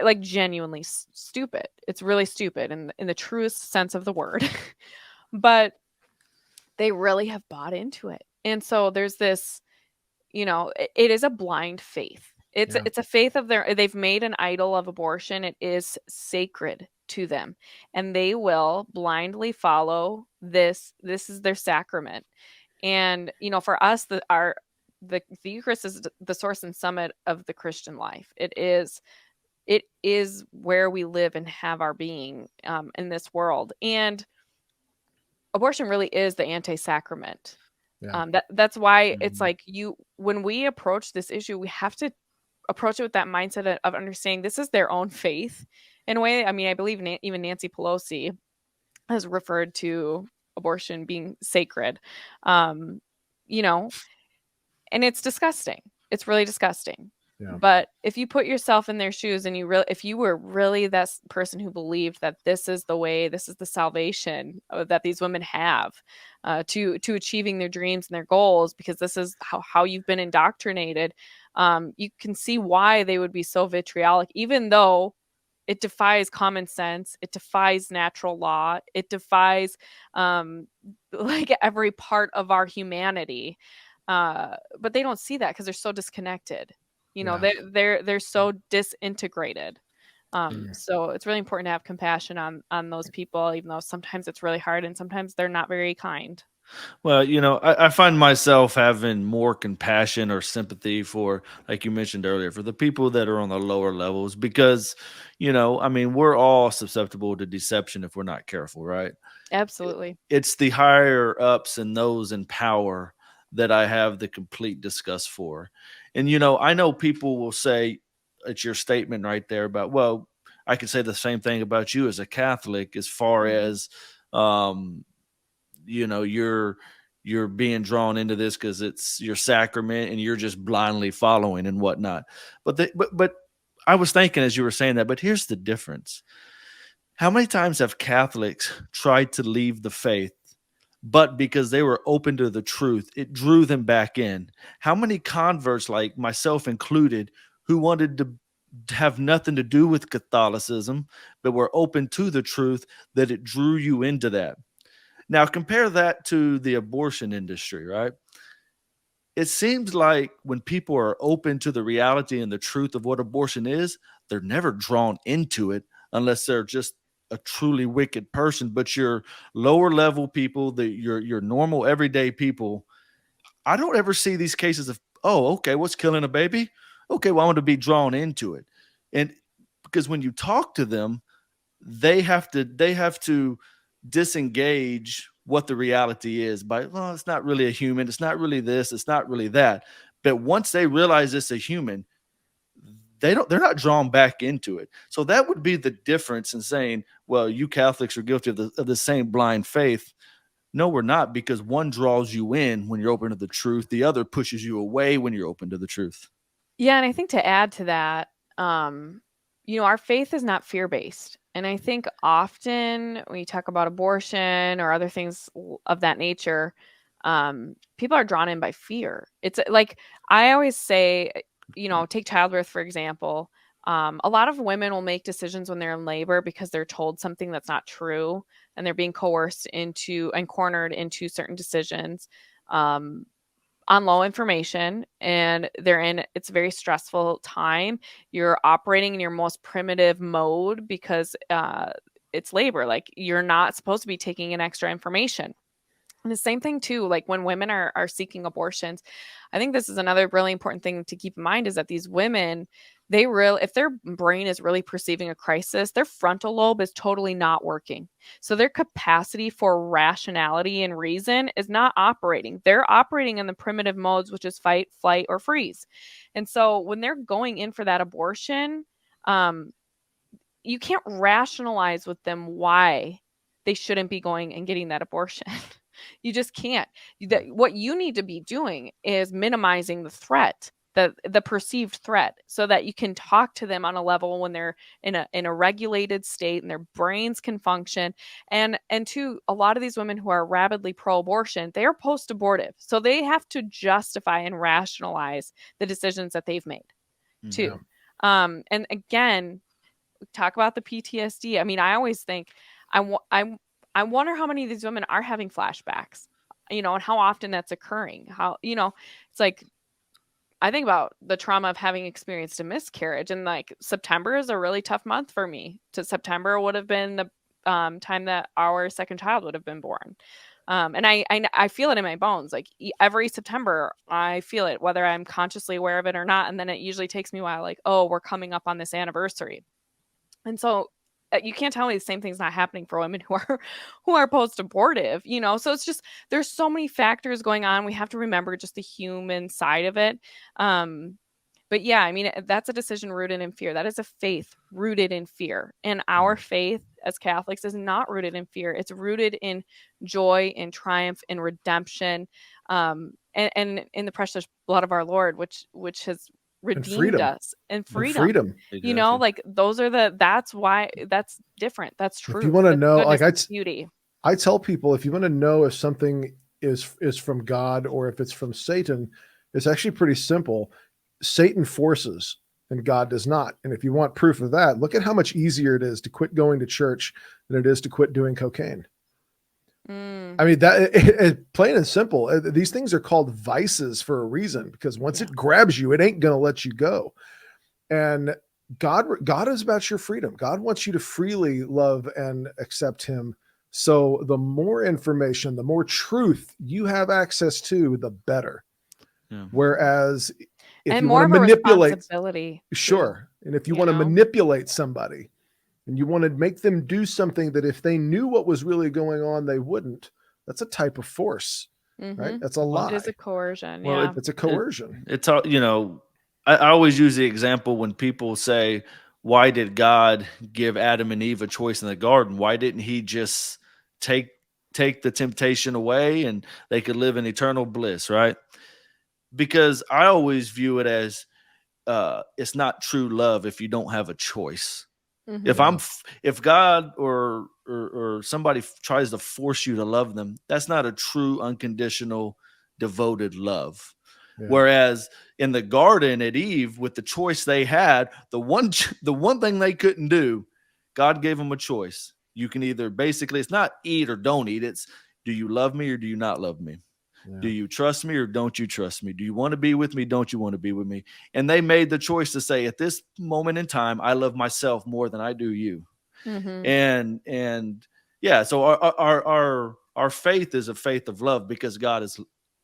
like genuinely stupid. It's really stupid in the truest sense of the word. But they really have bought into it. And so there's this, it is a blind faith. It's a faith of they've made an idol of abortion. It is sacred to them, and they will blindly follow this. This is their sacrament. And, for us, the Eucharist is the source and summit of the Christian life. It is where we live and have our being in this world. And abortion really is the anti-sacrament. That's why it's like when we approach this issue, we have to approach it with that mindset of understanding this is their own faith in a way. I mean, I believe even Nancy Pelosi has referred to abortion being sacred, and it's disgusting. It's really disgusting. Yeah. But if you put yourself in their shoes and if you were really that person who believed that this is the way, this is the salvation that these women have to achieving their dreams and their goals, because this is how you've been indoctrinated, you can see why they would be so vitriolic, even though it defies common sense, it defies natural law, it defies like every part of our humanity. But they don't see that because they're so disconnected. They're so disintegrated. So it's really important to have compassion on those people, even though sometimes it's really hard and sometimes they're not very kind. Well, I find myself having more compassion or sympathy for, like you mentioned earlier, for the people that are on the lower levels, because, we're all susceptible to deception if we're not careful, right? Absolutely. It's the higher ups and those in power that I have the complete disgust for. And, I know people will say, it's your statement right there about, well, I could say the same thing about you as a Catholic, as far as, you're being drawn into this because it's your sacrament and you're just blindly following and whatnot. But I was thinking as you were saying that, but here's the difference. How many times have Catholics tried to leave the faith, but because they were open to the truth, it drew them back in? How many converts, like myself included, who wanted to have nothing to do with Catholicism, but were open to the truth, that it drew you into that? Now, compare that to the abortion industry, right? It seems like when people are open to the reality and the truth of what abortion is, they're never drawn into it unless they're just a truly wicked person. But your lower level people, your normal everyday people, I don't ever see these cases of, oh, okay, what's killing a baby? Okay, well, I want to be drawn into it. And because when you talk to them, they have to disengage what the reality is by, well, it's not really a human, it's not really this, it's not really that. But once they realize it's a human, they're not drawn back into it. So that would be the difference in saying, well, you Catholics are guilty of the same blind faith. No, we're not, because one draws you in when you're open to the truth. The other pushes you away when you're open to the truth. Yeah, and I think to add to that, our faith is not fear-based. And I think often when you talk about abortion or other things of that nature, people are drawn in by fear. It's like I always say, take childbirth, for example. A lot of women will make decisions when they're in labor because they're told something that's not true, and they're being coerced into and cornered into certain decisions on low information, and it's a very stressful time. You're operating in your most primitive mode because it's labor. Like, you're not supposed to be taking in extra information. And the same thing too, like when women are seeking abortions, I think this is another really important thing to keep in mind, is that these women, if their brain is really perceiving a crisis, their frontal lobe is totally not working. So their capacity for rationality and reason is not operating. They're operating in the primitive modes, which is fight, flight, or freeze. And so when they're going in for that abortion, you can't rationalize with them why they shouldn't be going and getting that abortion. You just can't. What you need to be doing is minimizing the threat, the perceived threat, so that you can talk to them on a level when they're in a regulated state and their brains can function. And to a lot of these women who are rabidly pro-abortion, they are post-abortive. So they have to justify and rationalize the decisions that they've made too. And again, talk about the PTSD. I mean, I always think I wonder how many of these women are having flashbacks, and how often that's occurring. It's like, I think about the trauma of having experienced a miscarriage, and like September is a really tough month for me. September would have been the time that our second child would have been born. And I feel it in my bones. Like every September, I feel it, whether I'm consciously aware of it or not. And then it usually takes me a while, like, oh, we're coming up on this anniversary. And so you can't tell me the same thing's not happening for women who are post-abortive, So it's just, there's so many factors going on. We have to remember just the human side of it. But yeah, I mean, that's a decision rooted in fear. That is a faith rooted in fear. And our faith as Catholics is not rooted in fear. It's rooted in joy, in triumph, in redemption, and in the precious blood of our Lord, which has redeemed us, and freedom. Like that's why, that's different. That's true. If you want to know, like beauty. I tell people, if you want to know if something is from God or if it's from Satan, it's actually pretty simple. Satan forces and God does not. And if you want proof of that, look at how much easier it is to quit going to church than it is to quit doing cocaine. I mean, that plain and simple. These things are called vices for a reason, because once it grabs you, it ain't going to let you go. And God is about your freedom. God wants you to freely love and accept him. So the more information, the more truth you have access to, the better. Yeah. Whereas if and you more want to manipulate, sure. And if you want to manipulate somebody, and you want to make them do something that if they knew what was really going on, they wouldn't. That's a type of force, right? That's a lie. It is a coercion. Well, it's a coercion. It's all, I always use the example when people say, why did God give Adam and Eve a choice in the garden? Why didn't he just take the temptation away and they could live in eternal bliss, right? Because I always view it as it's not true love if you don't have a choice. If God or somebody tries to force you to love them, that's not a true, unconditional, devoted love. Yeah. Whereas in the garden at Eve, with the choice they had, the one thing they couldn't do, God gave them a choice. You can either, basically, it's not eat or don't eat. It's, do you love me or do you not love me? Yeah. Do you trust me or don't you trust me? Do you want to be with me? Don't you want to be with me? And they made the choice to say, at this moment in time, I love myself more than I do you. Mm-hmm. And yeah, so our faith is a faith of love, because God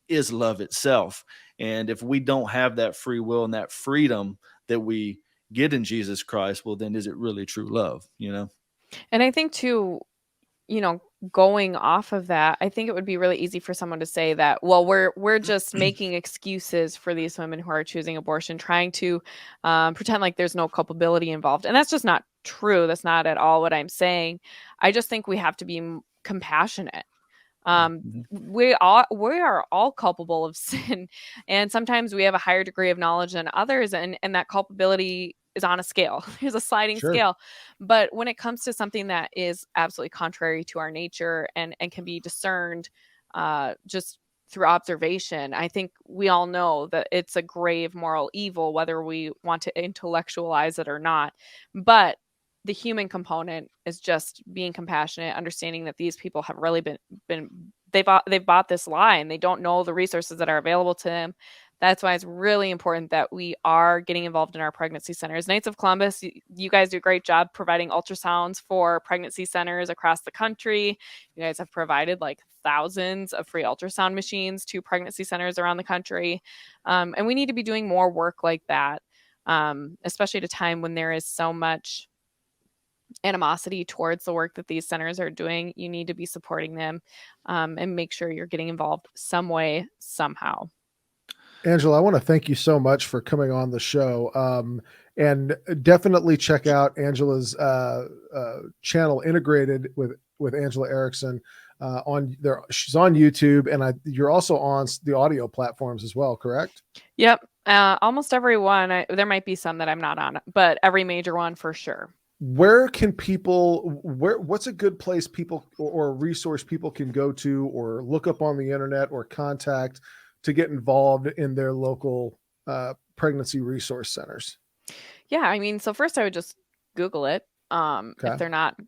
is love itself. And if we don't have that free will and that freedom that we get in Jesus Christ, well, then is it really true love? And I think too, going off of that, I think it would be really easy for someone to say that, well, we're just making excuses for these women who are choosing abortion, trying to pretend like there's no culpability involved. And that's just not true. That's not at all what I'm saying. I just think we have to be compassionate. We are all culpable of sin, and sometimes we have a higher degree of knowledge than others, and that culpability is on a scale. There's a sliding scale. But when it comes to something that is absolutely contrary to our nature and can be discerned just through observation, I think we all know that it's a grave moral evil, whether we want to intellectualize it or not. But the human component is just being compassionate, understanding that these people have really they've bought this lie and they don't know the resources that are available to them. That's why it's really important that we are getting involved in our pregnancy centers. Knights of Columbus, you guys do a great job providing ultrasounds for pregnancy centers across the country. You guys have provided like thousands of free ultrasound machines to pregnancy centers around the country. And we need to be doing more work like that, especially at a time when there is so much animosity towards the work that these centers are doing. You need to be supporting them and make sure you're getting involved some way, somehow. Angela, I want to thank you so much for coming on the show. And definitely check out Angela's channel, Integrated with Angela Erickson. On there, she's on YouTube, and you're also on the audio platforms as well, correct? Yep, almost every one. There might be some that I'm not on, but every major one for sure. Where can people? What's a good place people or a resource people can go to or look up on the internet or contact to get involved in their local pregnancy resource centers? Yeah, I mean, so first I would just Google it if they're not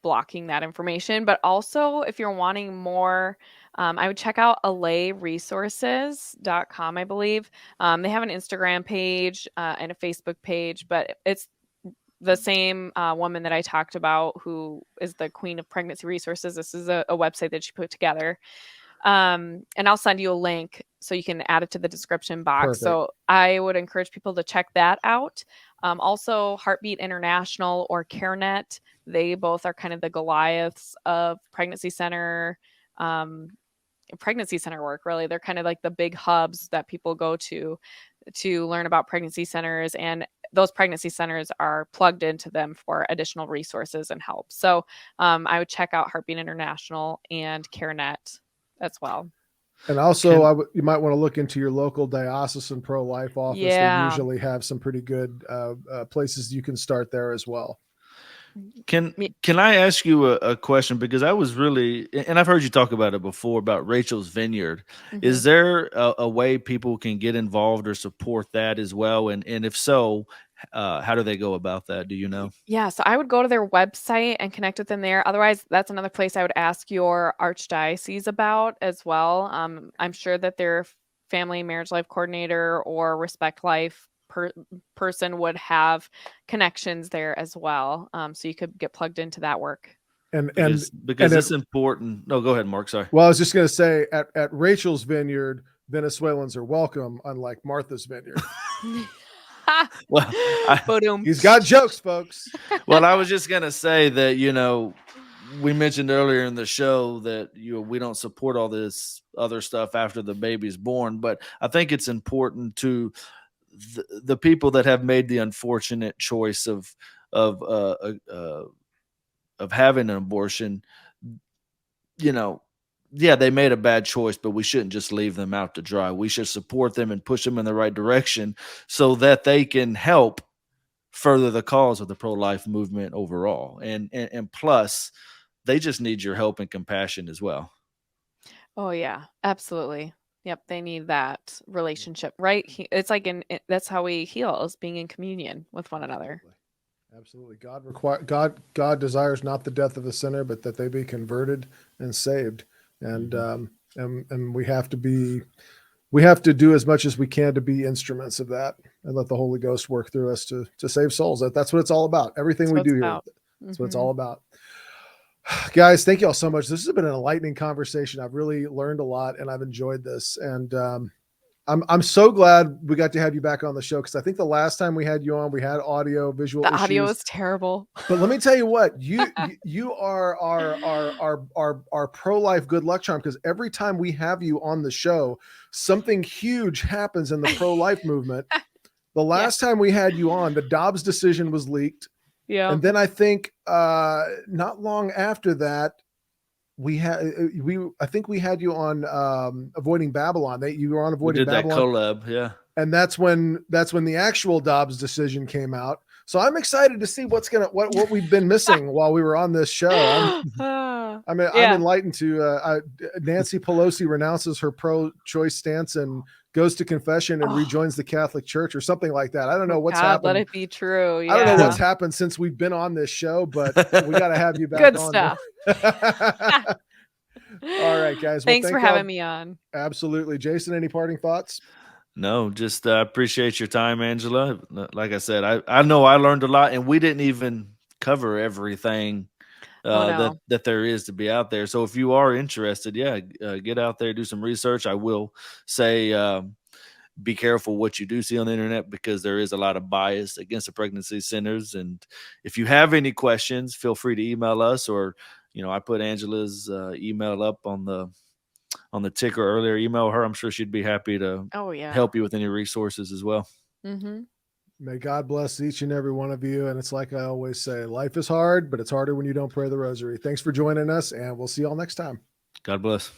blocking that information. But also, if you're wanting more, I would check out alayresources.com, I believe. They have an Instagram page and a Facebook page, but it's the same woman that I talked about who is the queen of pregnancy resources. This is a website that she put together. And I'll send you a link so you can add it to the description box. Perfect. So I would encourage people to check that out. Also, Heartbeat International or CareNet, they both are kind of the Goliaths of pregnancy center work, really. They're kind of like the big hubs that people go to learn about pregnancy centers, and those pregnancy centers are plugged into them for additional resources and help. So I would check out Heartbeat International and CareNet as well. And also, you might want to look into your local diocesan pro-life office. Yeah. They usually have some pretty good places you can start there as well. Can I ask you a question? Because I was really, and I've heard you talk about it before, about Rachel's Vineyard. Mm-hmm. Is there a way people can get involved or support that as well? And if so, how do they go about that? Do you know? Yeah, so I would go to their website and connect with them there. Otherwise, that's another place I would ask your archdiocese about as well. I'm sure that their family and marriage life coordinator or Respect Life person would have connections there as well. So you could get plugged into that work. Because it's important. No, go ahead, Mark. Sorry. Well, I was just going to say at Rachel's Vineyard, Venezuelans are welcome, unlike Martha's Vineyard. Well, he's got jokes, folks. Well, I was just going to say that, we mentioned earlier in the show that we don't support all this other stuff after the baby's born, but I think it's important to the people that have made the unfortunate choice of having an abortion. They made a bad choice, but we shouldn't just leave them out to dry. We should support them and push them in the right direction so that they can help further the cause of the pro-life movement overall. And plus, they just need your help and compassion as well. Oh yeah, absolutely. Yep, they need that relationship, right? It's like that's how we heal, is being in communion with one another. Absolutely. God desires not the death of a sinner, but that they be converted and saved. And we have to do as much as we can to be instruments of that and let the Holy Ghost work through us to save souls. That's what it's all about. Everything we do here. That's what it's all about. Guys, thank you all so much. This has been an enlightening conversation. I've really learned a lot and I've enjoyed this. And I'm so glad we got to have you back on the show, because I think the last time we had you on, we had audio visual The issues. audio is terrible. But let me tell you what, you are our pro-life good luck charm, because every time we have you on the show, something huge happens in the pro-life movement. The last time we had you on, the Dobbs decision was leaked. Yeah. And then I think not long after that, I think we had you on Avoiding Babylon. You were on Avoiding Babylon. That collab, yeah. And that's when the actual Dobbs decision came out. So I'm excited to see what we've been missing while we were on this show. I'm enlightened to Nancy Pelosi renounces her pro-choice stance and goes to confession and rejoins the Catholic Church or something like that. I don't know what's happened. Let it be true. Yeah. I don't know what's happened since we've been on this show, but we got to have you back. Good on. stuff. All right, guys. Thanks for having me on. Absolutely. Jason, any parting thoughts? No, just appreciate your time, Angela. Like I said, I know I learned a lot, and we didn't even cover everything that there is to be out there. So if you are interested, get out there, do some research. I will say be careful what you do see on the internet, because there is a lot of bias against the pregnancy centers. And if you have any questions, feel free to email us, or I put Angela's email up on the ticker earlier. Email her. I'm sure she'd be happy to help you with any resources as well. Mm-hmm. May God bless each and every one of you. And it's like I always say, life is hard, but it's harder when you don't pray the rosary. Thanks for joining us, and we'll see you all next time. God bless.